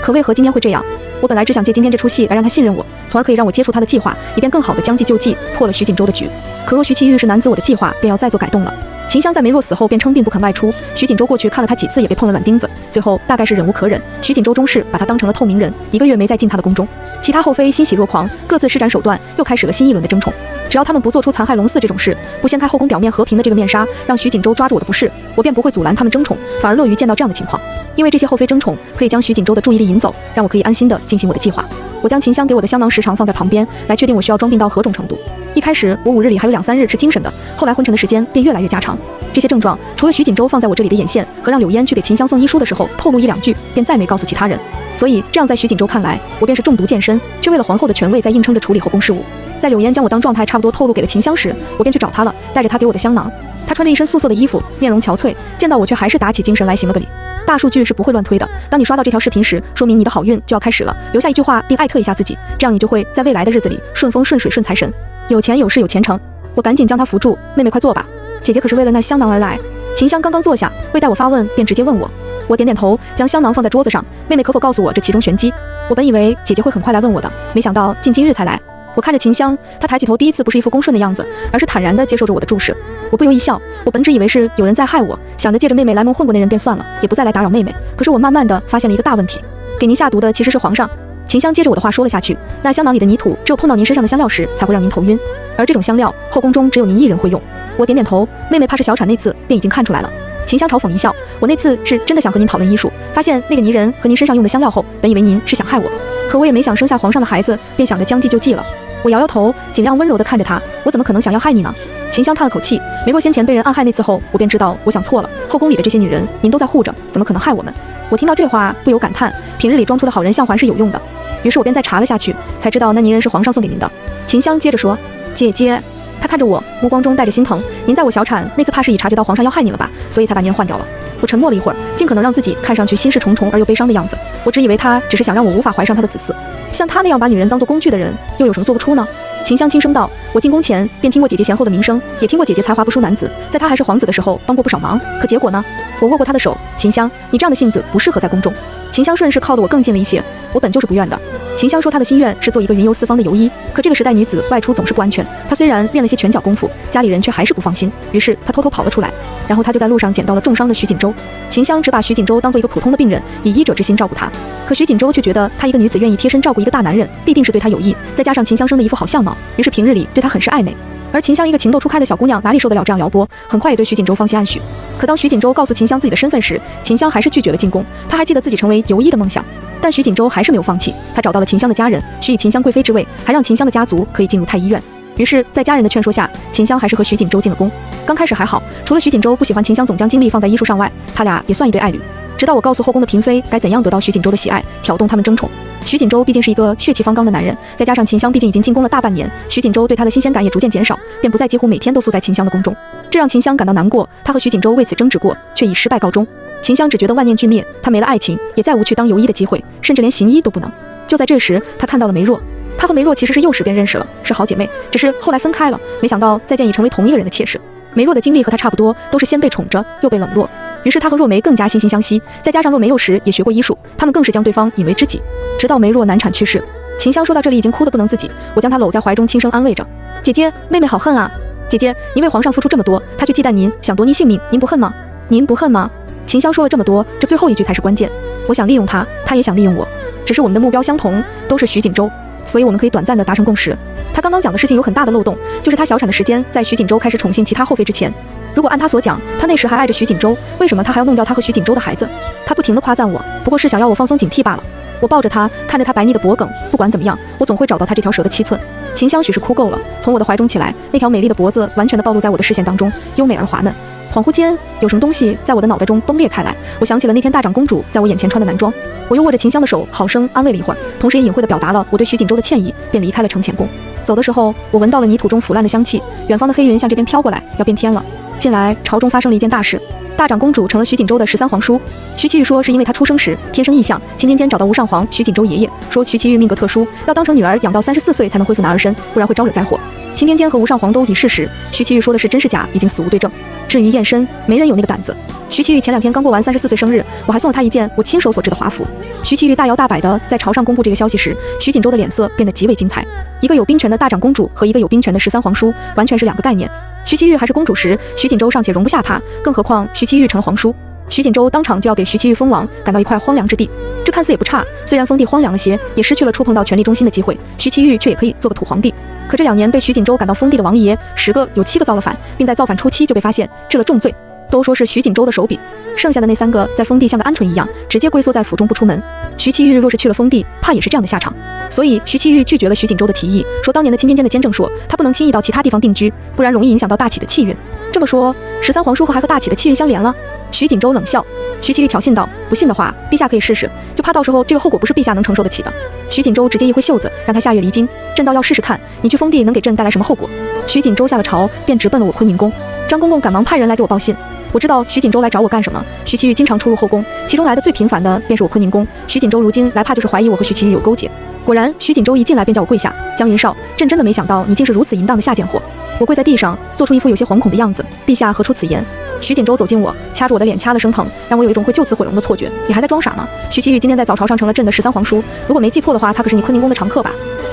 可为何今天会这样？我本来只想借今天这出戏来让他信任我，从而可以让我接触他的计划，以便更好的将计就计，破了徐锦州的局。可若徐其玉是男子，我的计划便要再做改动了。秦香在梅若死后便称病不肯外出，徐锦州过去看了他几次，也被碰了软钉子，最后大概是忍无可忍，徐锦州终是把他当成了透明人，1个月没再进他的宫中。其他后妃欣喜若狂，各自施展手段，又开始了新一轮的争宠。只要他们不做出残害龙嗣这种事，不掀开后宫表面和平的这个面纱，让徐锦州抓住我的不是，我便不会阻拦他们争宠，反而乐于见到这样的情况。因为这些后妃争宠可以将徐锦州的注意力引走，让我可以安心的进行我的计划。我将秦香给我的香囊时长放在旁边，来确定我需要装订到何种程度。一开始我5日里还有2、3日是精神的，后来昏沉的时间便越来越加长。这些症状除了徐锦州放在我这里的眼线和让柳烟去给秦香送医书的时候透露1、2句，便再没告诉其他人。所以这样在徐锦州看来，我便是中毒健身，却为了皇后的权位在硬撑着处理后宫事务。在柳烟将我当状态差不多透露给了秦香时，我便去找她了，带着她给我的香囊。她穿着一身素色的衣服，面容憔悴，见到我却还是打起精神来行了个礼。大数据是不会乱推的，当你刷到这条视频时，说明你的好运就要开始了。留下一句话并艾特一下自己，这样你就会在未来的日子里顺风顺水顺财神，有钱有势有前程。我赶紧将她扶住，妹妹快坐吧，姐姐可是为了那香囊而来。秦香刚刚坐下，未待我发问，便直接问我。我点点头，将香囊放在桌子上，妹妹可否告诉我这其中玄机？我本以为姐姐会很快来问我的，没想到近今日才来。我看着秦香，她抬起头，第一次不是一副恭顺的样子，而是坦然地接受着我的注视。我不由一笑，我本只以为是有人在害我，想着借着妹妹来蒙混过那人便算了，也不再来打扰妹妹。可是我慢慢地发现了一个大问题，给您下毒的其实是皇上。秦香接着我的话说了下去，那香囊里的泥土只有碰到您身上的香料时才会让您头晕，而这种香料后宫中只有您一人会用。我点点头，妹妹怕是小产那次便已经看出来了。秦香嘲讽一笑，我那次是真的想和您讨论医术，发现那个泥人和您身上用的香料后，本以为您是想害我，可我也没想生下皇上的孩子，便想着将计就计了。我摇摇头，尽量温柔地看着他，我怎么可能想要害你呢？秦香叹了口气，梅若先前被人暗害那次后，我便知道我想错了，后宫里的这些女人您都在护着，怎么可能害我们？我听到这话不由感叹，平日里装出的好人相还是有用的。于是我便再查了下去，才知道那泥人是皇上送给您的。秦香接着说，姐姐，她看着我，目光中带着心疼，您在我小产那次怕是已察觉到皇上要害你了吧，所以才把泥人换掉了。我沉默了一会儿，尽可能让自己看上去心事重重而又悲伤的样子。我只以为他只是想让我无法怀上他的子嗣，像他那样把女人当作工具的人，又有什么做不出呢？秦香轻声道，我进宫前便听过姐姐贤厚的名声，也听过姐姐才华不输男子，在她还是皇子的时候帮过不少忙，可结果呢？我握过她的手，秦香，你这样的性子不适合在宫中。秦香顺势靠得我更近了一些，我本就是不愿的。秦香说她的心愿是做一个云游四方的游医，可这个时代女子外出总是不安全，她虽然练了些拳脚功夫，家里人却还是不放心，于是她偷偷跑了出来，然后她就在路上捡到了重伤的徐锦州。秦香只把徐锦州当做一个普通的病人，以医者之心照顾他，可徐锦州却觉得她一个女子愿意贴身照顾一个大男人，必定是对他有益，再加上秦香生的一副好相貌，于是平日里对他很是暧昧。而秦香一个情窦初开的小姑娘，哪里受得了这样撩拨，很快也对徐锦州放心暗许。可当徐锦州告诉秦香自己的身份时，秦香还是拒绝了进宫。她还记得自己成为游医的梦想，但徐锦州还是没有放弃，他找到了秦香的家人，许以秦香贵妃之位，还让秦香的家族可以进入太医院。于是在家人的劝说下，秦香还是和徐锦州进了宫。刚开始还好，除了徐锦州不喜欢秦香总将精力放在医术上外，他俩也算一对爱侣。直到我告诉后宫的嫔妃该怎样得到徐锦州的喜爱，挑动他们争宠。徐锦州毕竟是一个血气方刚的男人，再加上秦香毕竟已经进宫了大半年，徐锦州对他的新鲜感也逐渐减少，便不再几乎每天都宿在秦香的宫中，这让秦香感到难过。他和徐锦州为此争执过，却以失败告终。秦香只觉得万念俱灭，他没了爱情，也再无去当游医的机会，甚至连行医都不能。就在这时，他看到了梅若。他和梅若其实是幼时便认识了，是好姐妹，只是后来分开了。没想到再见已成为同一个人的妾室。梅若的经历和他差不多，都是先被宠着，又被冷落。于是他和若梅更加惺惺相惜，再加上若梅幼时也学过医术，他们更是将对方引为知己。直到梅若难产去世，秦香说到这里已经哭得不能自己，我将她搂在怀中轻声安慰着：姐姐，妹妹好恨啊！姐姐，您为皇上付出这么多，他却忌惮您，想夺您性命，您不恨吗？您不恨吗？秦香说了这么多，这最后一句才是关键。我想利用他，他也想利用我，只是我们的目标相同，都是徐锦州，所以我们可以短暂的达成共识。他刚刚讲的事情有很大的漏洞，就是他小产的时间在徐锦州开始宠幸其他后妃之前。如果按他所讲，他那时还爱着徐锦州，为什么他还要弄掉他和徐锦州的孩子？他不停地夸赞我，不过是想要我放松警惕罢了。我抱着他，看着他白腻的脖颈，不管怎么样，我总会找到他这条蛇的7寸。秦香许是哭够了，从我的怀中起来，那条美丽的脖子完全的暴露在我的视线当中，优美而滑嫩。恍惚间，有什么东西在我的脑袋中崩裂开来，我想起了那天大长公主在我眼前穿的男装。我又握着秦香的手，好生安慰了一会儿，同时也隐晦地表达了我对徐锦州的歉意，便离开了承乾宫。走的时候，我闻到了泥土中腐烂的香气，远方的黑云向这边飘过来，要变天了。近来朝中发生了一件大事，大长公主成了徐锦州的13皇叔。徐其玉说是因为她出生时天生异象，今天间找到吴上皇徐锦州爷爷，说徐其玉命格特殊，要当成女儿养到34岁才能恢复男儿身，不然会招惹灾祸。钦天监和吴上皇都已逝时，徐其玉说的是真是假已经死无对证。至于验身，没人有那个胆子。徐其玉前2天刚过完34岁生日，我还送了他一件我亲手所制的华服。徐其玉大摇大摆地在朝上公布这个消息时，徐锦州的脸色变得极为精彩。一个有兵权的大长公主和一个有兵权的13皇叔，完全是2个概念。徐其玉还是公主时，徐锦州尚且容不下她，更何况徐其玉成了皇叔。徐锦州当场就要给徐其玉封王，赶到一块荒凉之地。这看似也不差，虽然封地荒凉了些，也失去了触碰到权力中心的机会，徐其玉却也可以做个土皇帝。可这2年被徐锦州赶到封地的王爷，10个有7个造了反，并在造反初期就被发现，治了重罪，都说是徐锦州的手笔。剩下的那3个在封地像个鹌鹑一样，直接龟缩在府中不出门。徐其玉若是去了封地，怕也是这样的下场。所以徐其玉拒绝了徐锦州的提议，说当年的钦天监的监正说，他不能轻易到其他地方定居，不然容易影响到大启的气运。这么说，13皇叔和还和大启的气运相连了？徐锦州冷笑。徐其玉挑衅道：“不信的话，陛下可以试试，就怕到时候这个后果不是陛下能承受得起的。”徐锦州直接一挥袖子，让他下月离京。朕倒要试试看，你去封地能给朕带来什么后果。徐锦州下了朝，便直奔了我昆明宫。张公公赶忙派人来给我报信。我知道徐锦州来找我干什么。徐其玉经常出入后宫，其中来的最频繁的便是我昆明宫。徐锦州如今来，怕就是怀疑我和徐其玉有勾结。果然，徐锦州一进来便叫我跪下。江云少，朕真的没想到你竟是如此淫荡的下贱货。我跪在地上，做出一副有些惶恐的样子。陛下何出此言？徐锦州走近我，掐住我的脸，掐得生疼，让我有一种会就此毁容的错觉。你还在装傻吗？徐其玉今天在早朝上成了朕的13皇叔，如果没记错的话，他可是你昆明宫的常客吧？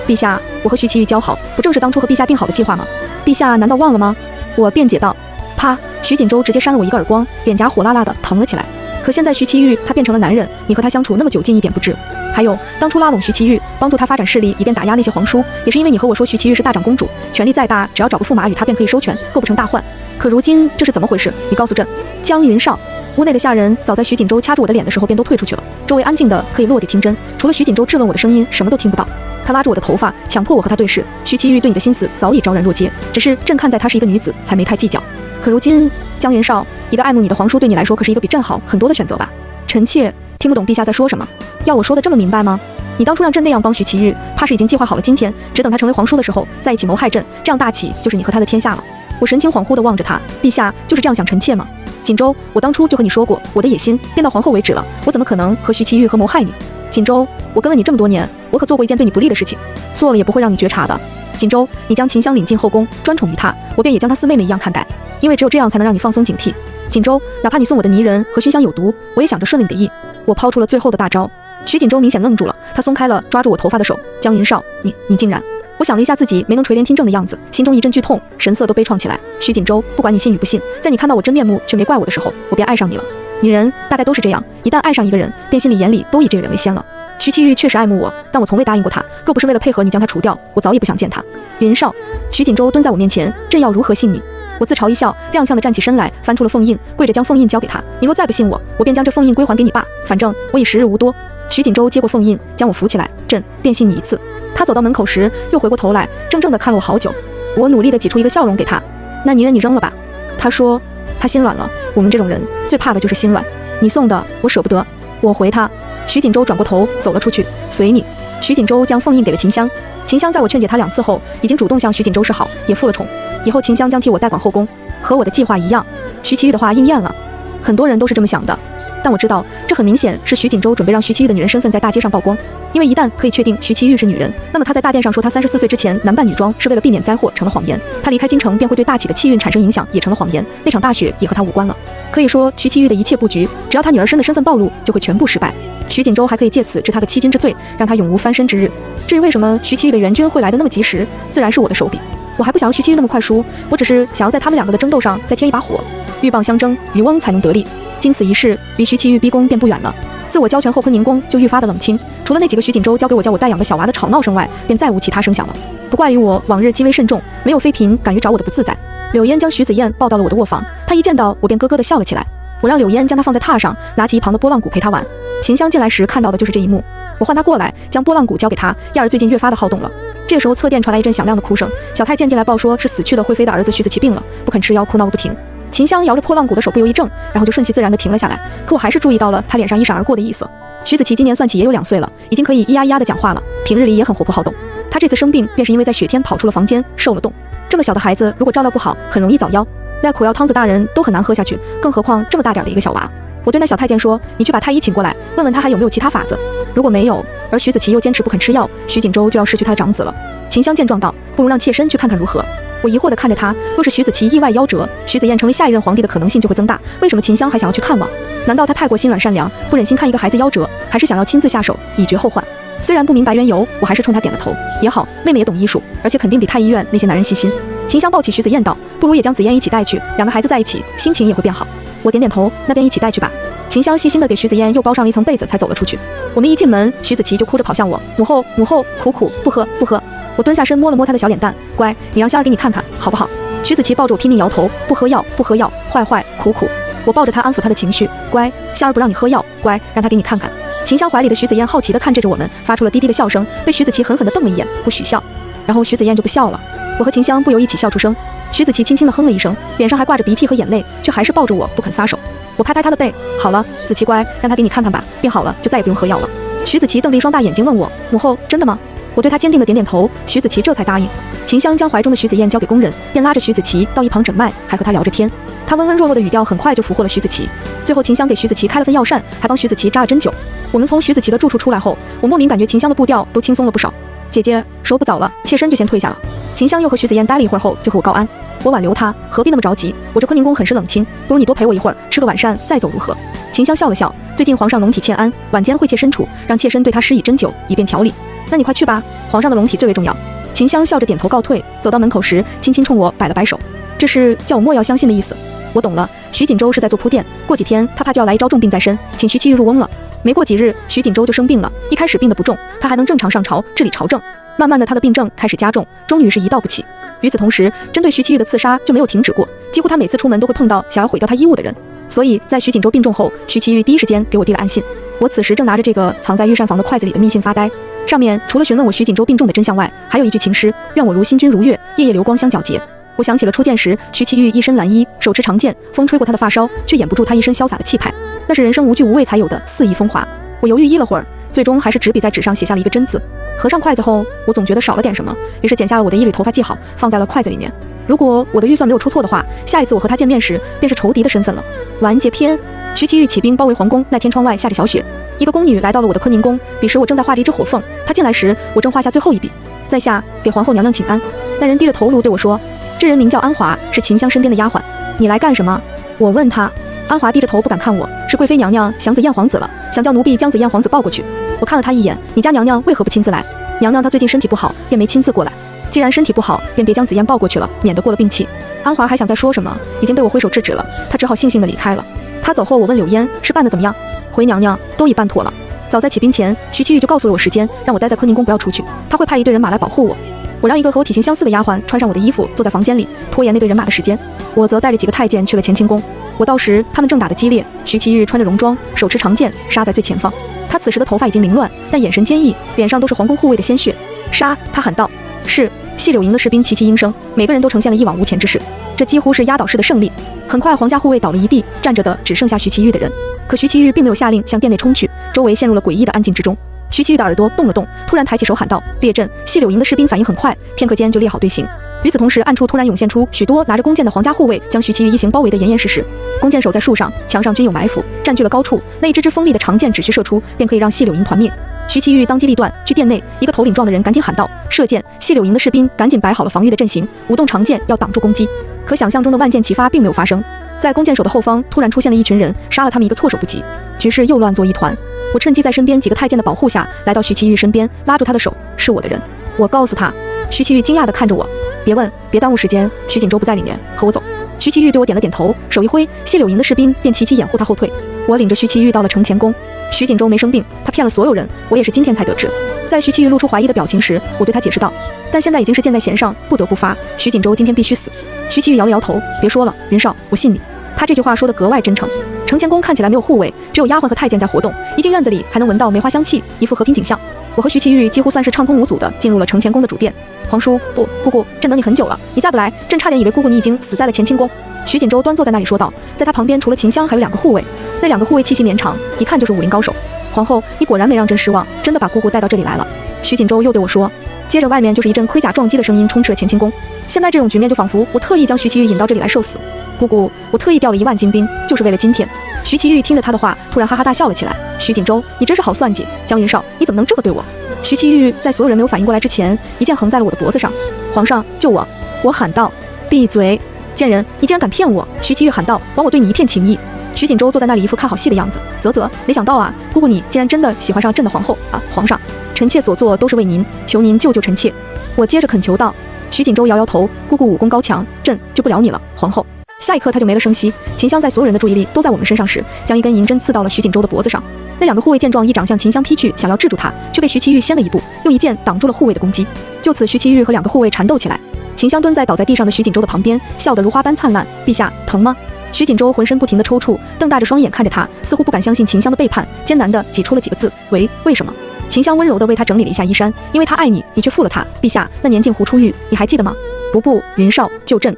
陛下，我和徐其玉交好，不正是当初和陛下定好的计划吗？陛下难道忘了吗？我辩解道。啪！徐锦州直接扇了我一个耳光，脸颊火辣辣的疼了起来。可现在徐其玉他变成了男人，你和他相处那么久，近一点不至。还有当初拉拢徐其玉，帮助他发展势力，以便打压那些皇叔，也是因为你和我说徐其玉是大长公主，权力再大，只要找个驸马与他便可以收权，构不成大患。可如今这是怎么回事？你告诉朕。江云少，屋内的下人早在徐锦州掐住我的脸的时候便都退出去了，周围安静的可以落地听真，除了徐锦州质问我的声音，什么都听不到。他拉住我的头发，强迫我和他对视。徐其玉对你的心思早已昭然若揭，只是朕看在她是一个女子，才没太计较。可如今，江云少，一个爱慕你的皇叔对你来说可是一个比朕好很多的选择吧？臣妾听不懂陛下在说什么，要我说的这么明白吗？你当初让朕那样帮徐其玉，怕是已经计划好了今天，只等他成为皇叔的时候，在一起谋害朕，这样大启就是你和他的天下了。我神情恍惚地望着他，陛下就是这样想臣妾吗？锦州，我当初就和你说过，我的野心变到皇后为止了，我怎么可能和徐其玉合谋害你？锦州，我跟了你这么多年，我可做过一件对你不利的事情，做了也不会让你觉察的。锦州，你将秦香领进后宫，专宠于她，我便也将她似妹妹一样看待，因为只有这样才能让你放松警惕。锦州，哪怕你送我的泥人和熏香有毒，我也想着顺了你的意。我抛出了最后的大招。徐锦州明显愣住了，他松开了抓住我头发的手。江云少，你竟然……我想了一下自己没能垂帘听政的样子，心中一阵剧痛，神色都悲怆起来。徐锦州，不管你信与不信，在你看到我真面目却没怪我的时候，我便爱上你了。女人大概都是这样，一旦爱上一个人，便心里眼里都以这个人为先了。徐其玉确实爱慕我，但我从未答应过他，若不是为了配合你将他除掉，我早已不想见他。云少，徐锦州蹲在我面前，朕要如何信你？我自嘲一笑，踉跄地站起身来，翻出了凤印，跪着将凤印交给他。你若再不信我，我便将这凤印归还给你爸，反正我已时日无多。徐锦州接过凤印，将我扶起来，朕便信你一次。他走到门口时，又回过头来，怔怔地看了我好久。我努力地挤出一个笑容给他，那泥人你扔了吧。他说他心软了，我们这种人最怕的就是心软。你送的我舍不得。我回他。徐锦州转过头走了出去，随你。徐锦州将凤印给了秦香，秦香在我劝解他2次后，已经主动向徐锦州示好，也付了宠。以后秦香将替我代管后宫，和我的计划一样。徐其玉的话应验了，很多人都是这么想的。但我知道这很明显是徐锦州准备让徐其玉的女人身份在大街上曝光，因为一旦可以确定徐其玉是女人，那么她在大殿上说她34岁之前男扮女装是为了避免灾祸成了谎言，她离开京城便会对大启的气运产生影响也成了谎言，那场大雪也和她无关了。可以说徐其玉的一切布局，只要她女儿身的身份暴露，就会全部失败。徐锦州还可以借此治她的欺君之罪，让她永无翻身之日。至于为什么徐其玉的援军会来得那么及时，自然是我的手笔。我还不想要徐其玉那么快输，我只是想要在他们两个的争斗上再添一把火，鹬蚌相争，渔翁才能得利。经此一事，离徐其玉逼宫便不远了。自我交权后，坤宁宫就愈发的冷清，除了那几个徐锦州交给我叫我代养的小娃的吵闹声外，便再无其他声响了。不怪于我往日积微慎重，没有妃嫔敢于找我的不自在。柳烟将徐子燕抱到了我的卧房，她一见到我便咯咯地笑了起来。我让柳烟将她放在榻上，拿起一旁的拨浪鼓陪她玩。秦香进来时看到的就是这一幕，我唤她过来，将拨浪鼓交给她。燕儿最近越发的好动了。这个时候侧殿传来一阵响亮的哭声，小太监进来报说是死去的惠妃的儿子徐子琪病了，不肯吃药，哭闹个不停。秦香摇着拨浪鼓的手不由一怔，然后就顺其自然地停了下来。可我还是注意到了他脸上一闪而过的意思。徐子琪今年算起也有2岁了，已经可以咿呀咿呀地讲话了，平日里也很活泼好动。他这次生病便是因为在雪天跑出了房间，受了冻。这么小的孩子如果照料不好，很容易早夭，连苦药汤子大人都很难喝下去，更何况这么大点的一个小娃。我对那小太监说，你去把太医请过来，问问他还有没有其他法子。如果没有，而徐子琪又坚持不肯吃药，徐锦州就要失去他的长子了。秦香见状道，不如让妾身去看看如何。我疑惑地看着他，若是徐子琪意外夭折，徐子燕成为下一任皇帝的可能性就会增大，为什么秦香还想要去看望？难道他太过心软善良，不忍心看一个孩子夭折，还是想要亲自下手以绝后患？虽然不明白缘由，我还是冲他点了头。也好，妹妹也懂医术，而且肯定比太医院那些男人细心。秦香抱起徐子燕道，不如也将子燕一起带去，两个孩子在一起，心情也会变好。我点点头，那便一起带去吧。秦香细心地给徐子燕又包上了一层被子，才走了出去。我们一进门，徐子琪就哭着跑向我，母后，母后，苦苦，不喝，不喝。我蹲下身摸了摸她的小脸蛋，乖，你让香儿给你看看，好不好？徐子琪抱着我拼命摇头，不喝药，不喝药，坏坏，苦苦。我抱着她安抚她的情绪，乖，香儿不让你喝药，乖，让她给你看看。秦香怀里的徐子燕好奇地看着我们，发出了低低的笑声，被徐子琪狠狠地瞪了一眼，不许笑。然后徐子燕就不笑了，我和秦香不由一起笑出声。徐子琪轻轻地哼了一声，脸上还挂着鼻涕和眼泪，却还是抱着我不肯撒手。我拍拍她的背，好了，子琪乖，让她给你看看吧，病好了就再也不用喝药了。徐子琪瞪着一双大眼睛问我，母后，真的吗？我对他坚定地点点头，徐子琪这才答应。秦香将怀中的徐子燕交给工人，便拉着徐子琪到一旁诊脉，还和他聊着天。他温温弱弱的语调很快就俘获了徐子琪。最后秦香给徐子琪开了份药膳，还帮徐子琪扎了针灸。我们从徐子琪的住处出来后，我莫名感觉秦香的步调都轻松了不少。姐姐，时候不早了，妾身就先退下了。秦香又和徐子燕待了一会儿后，就和我告安。我挽留她，何必那么着急？我这坤宁宫很是冷清，不如你多陪我一会儿，吃个晚膳再走如何？秦香笑了笑，最近皇上龙体欠安，晚间会切身处，让妾身对他施以针灸，以便调理。那你快去吧，皇上的龙体最为重要。秦香笑着点头告退，走到门口时，轻轻冲我摆了摆手，这是叫我莫要相信的意思。我懂了，徐锦州是在做铺垫，过几天他怕就要来一招重病在身，请徐其玉入瓮了。没过几日，徐锦州就生病了，一开始病得不重，他还能正常上朝治理朝政，慢慢的他的病症开始加重，终于是一到不起。与此同时，针对徐其玉的刺杀就没有停止过，几乎他每次出门都会碰到想要毁掉他衣物的人。所以在徐锦州病重后，徐其玉第一时间给我递了安信。我此时正拿着这个藏在御膳房的筷子里的密信发呆，上面除了询问我徐锦州病重的真相外，还有一句情诗，愿我如新君如月，夜夜流光相皎洁。我想起了初见时徐其玉一身蓝衣，手持长剑，风吹过他的发梢，却掩不住他一身潇洒的气派，那是人生无惧无畏才有的肆意风华。我犹豫一了会儿，最终还是执笔在纸上写下了一个真字。合上筷子后，我总觉得少了点什么，于是剪下了我的一缕头发系好，放在了筷子里面。如果我的预算没有出错的话，下一次我和他见面时便是仇敌的身份了。完结篇。徐其玉起兵包围皇宫，那天窗外下着小雪，一个宫女来到了我的坤宁宫，彼时我正在画着一只火凤，她进来时我正画下最后一笔，在下给皇后娘娘请安。那人低着头颅对我说，这人名叫安华，是秦香身边的丫鬟，你来干什么？我问他。安华低着头不敢看我，是贵妃娘娘想子燕皇子了，想叫奴婢将子燕皇子抱过去。我看了他一眼，你家娘娘为何不亲自来？娘娘她最近身体不好，便没亲自过来。既然身体不好，便别将子燕抱过去了，免得过了病气。安华还想再说什么，已经被我挥手制止了，他只好悻悻地离开了。他走后，我问柳烟，是办得怎么样？回娘娘，都已办妥了。早在起兵前，徐其玉就告诉了我时间，让我待在坤宁宫不要出去，他会派一队人马来保护我。我让一个和我体型相似的丫鬟穿上我的衣服，坐在房间里拖延那队人马的时间。我则带着几个太监去了乾清宫。我到时，他们正打得激烈，徐其玉穿着戎装，手持长剑，杀在最前方。他此时的头发已经凌乱，但眼神坚毅，脸上都是皇宫护卫的鲜血。杀！他喊道。是。细柳营的士兵齐齐应声，每个人都呈现了一往无前之势，这几乎是压倒式的胜利。很快，皇家护卫倒了一地，站着的只剩下徐其玉的人。可徐其玉并没有下令向殿内冲去，周围陷入了诡异的安静之中。徐其玉的耳朵动了动，突然抬起手喊道：列阵！细柳营的士兵反应很快，片刻间就列好队形。与此同时，暗处突然涌现出许多拿着弓箭的皇家护卫，将徐其玉一行包围得严严实实。弓箭手在树上、墙上均有埋伏，占据了高处，那一支支锋利的长箭只需射出，便可以让细柳营团灭。徐其玉当机立断，去殿内，一个头领状的人赶紧喊道：“射箭！”细柳营的士兵赶紧摆好了防御的阵型，舞动长剑要挡住攻击。可想象中的万箭齐发并没有发生，在弓箭手的后方突然出现了一群人，杀了他们一个措手不及，局势又乱作一团。我趁机在身边几个太监的保护下，来到徐其玉身边，拉住他的手：“是我的人。”我告诉他。徐其玉惊讶地看着我：“别问，别耽误时间，徐锦州不在里面，和我走。”徐其玉对我点了点头，手一挥，细柳营的士兵便齐齐掩护他后退。我领着徐其玉到了承前宫。徐锦州没生病，他骗了所有人，我也是今天才得知。在徐其玉露出怀疑的表情时，我对他解释道：“但现在已经是箭在弦上，不得不发。徐锦州今天必须死。”徐其玉摇了摇头：“别说了，云少，我信你。”他这句话说得格外真诚。承前宫看起来没有护卫，只有丫鬟和太监在活动，一进院子里还能闻到梅花香气，一副和平景象。我和徐其玉几乎算是畅通无阻地进入了承前宫的主殿。皇叔，不，姑姑，朕等你很久了，你再不来，朕差点以为姑姑你已经死在了乾清宫。徐锦州端坐在那里说道，在他旁边除了秦香还有2个护卫，那2个护卫气息绵长，一看就是武林高手。皇后，你果然没让朕失望，真的把姑姑带到这里来了。徐锦州又对我说。接着外面就是一阵盔甲撞击的声音充斥了乾清宫。现在这种局面就仿佛我特意将徐其玉引到这里来受死。姑姑，我特意调了1万精兵，就是为了今天。徐其玉听着他的话，突然哈哈大笑了起来。徐锦州，你真是好算计，江云少，你怎么能这么对我？徐其玉在所有人没有反应过来之前，一剑横在了我的脖子上。皇上，救我！我喊道。闭嘴！贱人，你竟然敢骗我！徐其玉喊道，枉我对你一片情谊。徐锦州坐在那里一副看好戏的样子，啧，没想到啊，姑姑你竟然真的喜欢上朕的皇后啊！皇上，臣妾所做都是为您，求您救救臣妾。我接着恳求道。徐锦州摇摇头，姑姑武功高强，朕救不了你了，皇后。下一刻他就没了声息。秦香在所有人的注意力都在我们身上时，将一根银针刺到了徐锦州的脖子上。那2个护卫见状，一掌向秦香劈去，想要制住他，却被徐其玉先了一步，用一剑挡住了护卫的攻击。就此，徐其玉和2个护卫缠斗起来。秦香蹲在倒在地上的徐锦州的旁边，笑得如花般灿烂。陛下，疼吗？徐锦州浑身不停地抽搐，瞪大着双眼看着他，似乎不敢相信秦香的背叛，艰难地挤出了几个字：为什么？秦香温柔地为他整理了一下衣衫，因为他爱你，你却负了他。陛下，那年镜湖出狱，你还记得吗？不，云少，救朕！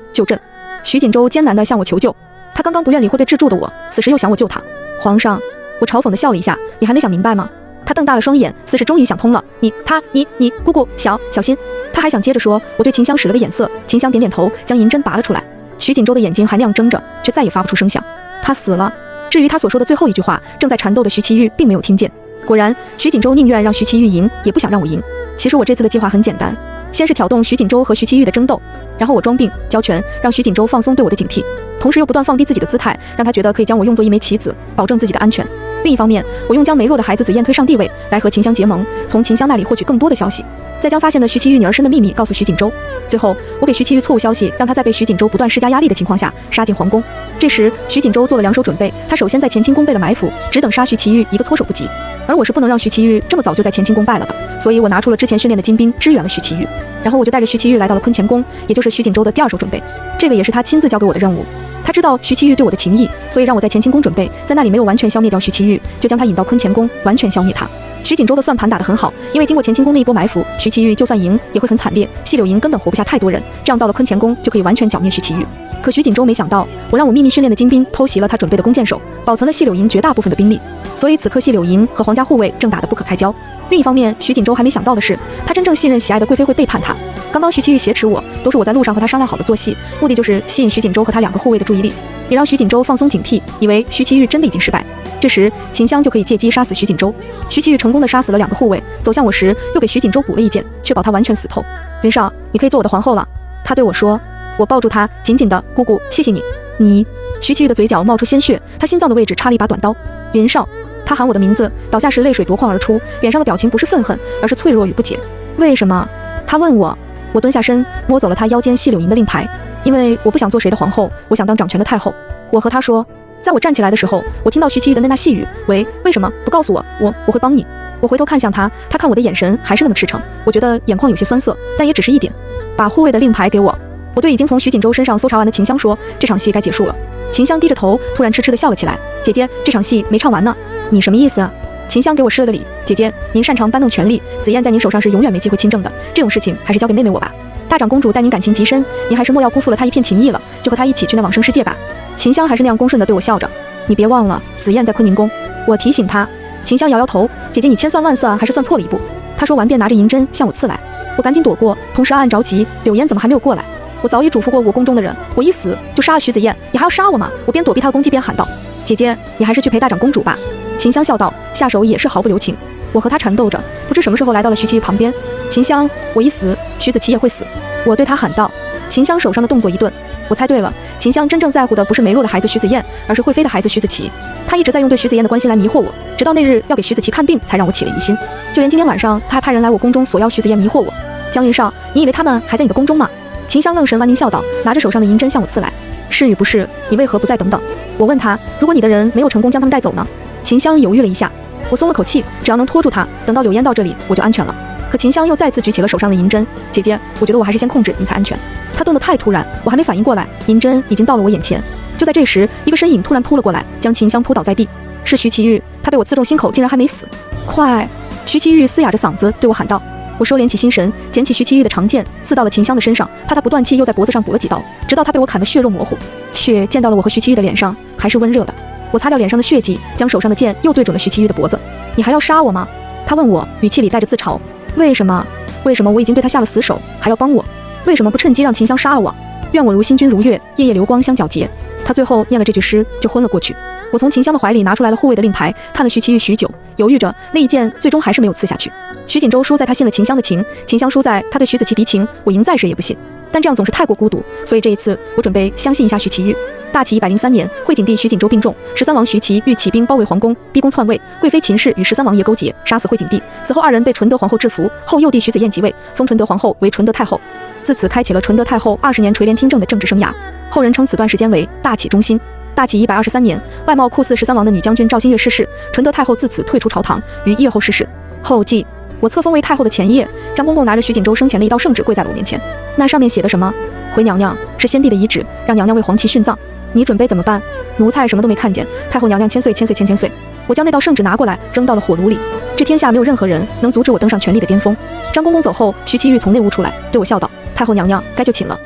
徐锦州艰难地向我求救。他刚刚不愿理会被制住的我，此时又想我救他。皇上，我嘲讽地笑了一下，你还没想明白吗？他瞪大了双眼，似是终于想通了。你，姑姑，小心！他还想接着说，我对秦香使了个眼色，秦香点点头，将银针拔了出来。徐锦州的眼睛还那样睁着，却再也发不出声响。他死了。至于他所说的最后一句话，正在缠斗的徐其玉并没有听见。果然，徐锦州宁愿让徐其玉赢，也不想让我赢。其实我这次的计划很简单，先是挑动徐锦州和徐其玉的争斗，然后我装病交拳，让徐锦州放松对我的警惕，同时又不断放低自己的姿态，让他觉得可以将我用作一枚棋子，保证自己的安全。另一方面，我用将梅若的孩子紫燕推上帝位，来和秦香结盟，从秦香那里获取更多的消息，再将发现的徐其玉女儿身的秘密告诉徐锦州。最后，我给徐其玉错误消息，让他在被徐锦州不断施加压力的情况下杀进皇宫。这时，徐锦州做了2手准备，他首先在乾清宫备了埋伏，只等杀徐其玉一个措手不及。而我是不能让徐其玉这么早就在乾清宫败了的，所以我拿出了之前训练的精兵支援了徐其玉。然后我就带着徐其玉来到了坤乾宫，也就是徐锦州的第2手准备。这个也是他亲自交给我的任务。他知道徐其玉对我的情谊，所以让我在乾清宫准备，在那里没有完全消灭掉徐其玉，就将他引到坤乾宫，完全消灭他。徐锦州的算盘打得很好，因为经过乾清宫那一波埋伏，徐其玉就算赢也会很惨烈，细柳营根本活不下太多人，这样到了坤乾宫就可以完全剿灭徐其玉。可徐锦州没想到，我让我秘密训练的精兵偷袭了他准备的弓箭手，保存了细柳营绝大部分的兵力，所以此刻细柳营和皇家护卫正打得不可开交。另一方面，徐锦州还没想到的是，他真正信任喜爱的贵妃会背叛他。刚刚徐其玉挟持我，都是我在路上和他商量好的做戏，目的就是吸引徐锦州和他2个护卫的注意力，也让徐锦州放松警惕，以为徐其玉真的已经失败。这时秦香就可以借机杀死徐锦州。徐其玉成功的杀死了2个护卫，走向我时又给徐锦州补了一剑，确保他完全死透。云少，你可以做我的皇后了，他对我说。我抱住他，紧紧的，姑姑，谢谢你。你，徐其玉的嘴角冒出鲜血，他心脏的位置插了一把短刀。云少，他喊我的名字，倒下时泪水夺眶而出，脸上的表情不是愤恨，而是脆弱与不解。为什么？他问我。我蹲下身，摸走了他腰间细柳营的令牌，因为我不想做谁的皇后，我想当掌权的太后。我和他说，在我站起来的时候，我听到徐其玉的那细语，为什么不告诉我？我会帮你。我回头看向他，他看我的眼神还是那么赤诚，我觉得眼眶有些酸涩，但也只是一点。把护卫的令牌给我。我对已经从徐锦州身上搜查完的秦香说，这场戏该结束了。秦香低着头，突然痴痴地笑了起来。姐姐，这场戏没唱完呢。你什么意思啊？秦香给我施了个礼。姐姐，您擅长搬弄权力，紫燕在您手上是永远没机会亲政的，这种事情还是交给妹妹我吧。大长公主待您感情极深，您还是莫要辜负了她一片情谊了，就和她一起去那往生世界吧。秦香还是那样恭顺地对我笑着。你别忘了，紫燕在坤宁宫。我提醒她。秦香摇摇头，姐姐你千算万算还是算错了一步。他说完便拿着银针向我刺来，我赶紧躲过，同时暗暗着急，柳烟怎么还没有过来？我早已嘱咐过我宫中的人，我一死就杀了徐子燕，你还要杀我吗？我边躲避他的攻击边喊道：姐姐，你还是去陪大长公主吧。秦香笑道，下手也是毫不留情。我和他缠斗着，不知什么时候来到了徐其玉旁边。秦香，我一死，徐子淇也会死。我对他喊道。秦香手上的动作一顿，我猜对了，秦香真正在乎的不是梅洛的孩子徐子燕，而是惠妃的孩子徐子淇。他一直在用对徐子燕的关心来迷惑我，直到那日要给徐子淇看病，才让我起了疑心。就连今天晚上，他还派人来我宫中索要徐子燕迷惑我。江云少，你以为他们还在你的宫中吗？秦香愣神，婉宁笑道，拿着手上的银针向我刺来。是与不是，你为何不再等等？我问他，如果你的人没有成功将他们带走呢？秦香犹豫了一下，我松了口气，只要能拖住他，等到柳烟到这里，我就安全了。可秦香又再次举起了手上的银针，姐姐，我觉得我还是先控制你才安全。他动得太突然，我还没反应过来，银针已经到了我眼前。就在这时，一个身影突然扑了过来，将秦香扑倒在地。是徐其玉，他被我刺中心口，竟然还没死。快！徐其玉嘶哑着嗓子对我喊道。我收敛起心神，捡起徐其玉的长剑，刺到了秦香的身上，怕他不断气，又在脖子上补了几刀，直到他被我砍得血肉模糊。血溅到了我和徐其玉的脸上，还是温热的。我擦掉脸上的血迹，将手上的剑又对准了徐其玉的脖子。你还要杀我吗？他问我，语气里带着自嘲。为什么？为什么我已经对他下了死手，还要帮我？为什么不趁机让秦香杀了我？愿我如星君如月，夜夜流光相皎洁。他最后念了这句诗，就昏了过去。我从秦香的怀里拿出来了护卫的令牌，看了徐其玉许久，犹豫着，那一剑最终还是没有刺下去。徐锦州输在他信了秦香的情，秦香输在他对徐子淇敌情，我赢在谁也不信。但这样总是太过孤独，所以这一次我准备相信一下徐其玉。大齐103年，惠景帝徐锦州病重，13王徐其玉起兵包围皇宫，逼宫篡位。贵妃秦氏与13王爷勾结，杀死惠景帝。此后二人被纯德皇后制服，后幼弟徐子燕即位，封纯德皇后为纯德太后。自此开启了纯德太后20年垂帘听政的政治生涯。后人称此段时间为大启中兴。大启123年，外貌酷似13王的女将军赵新月逝世，纯德太后自此退出朝堂，于1月后逝世。后记：我册封为太后的前夜，张公公拿着徐锦州生前的一道圣旨跪在了我面前，那上面写的什么？回娘娘，是先帝的遗旨，让娘娘为皇旗殉葬。你准备怎么办？奴才什么都没看见。太后娘娘千岁千岁千千岁。我将那道圣旨拿过来，扔到了火炉里。这天下没有任何人能阻止我登上权力的巅峰。张公公走后，徐其玉从内屋出来，对我笑道：太后娘娘，该就寝了。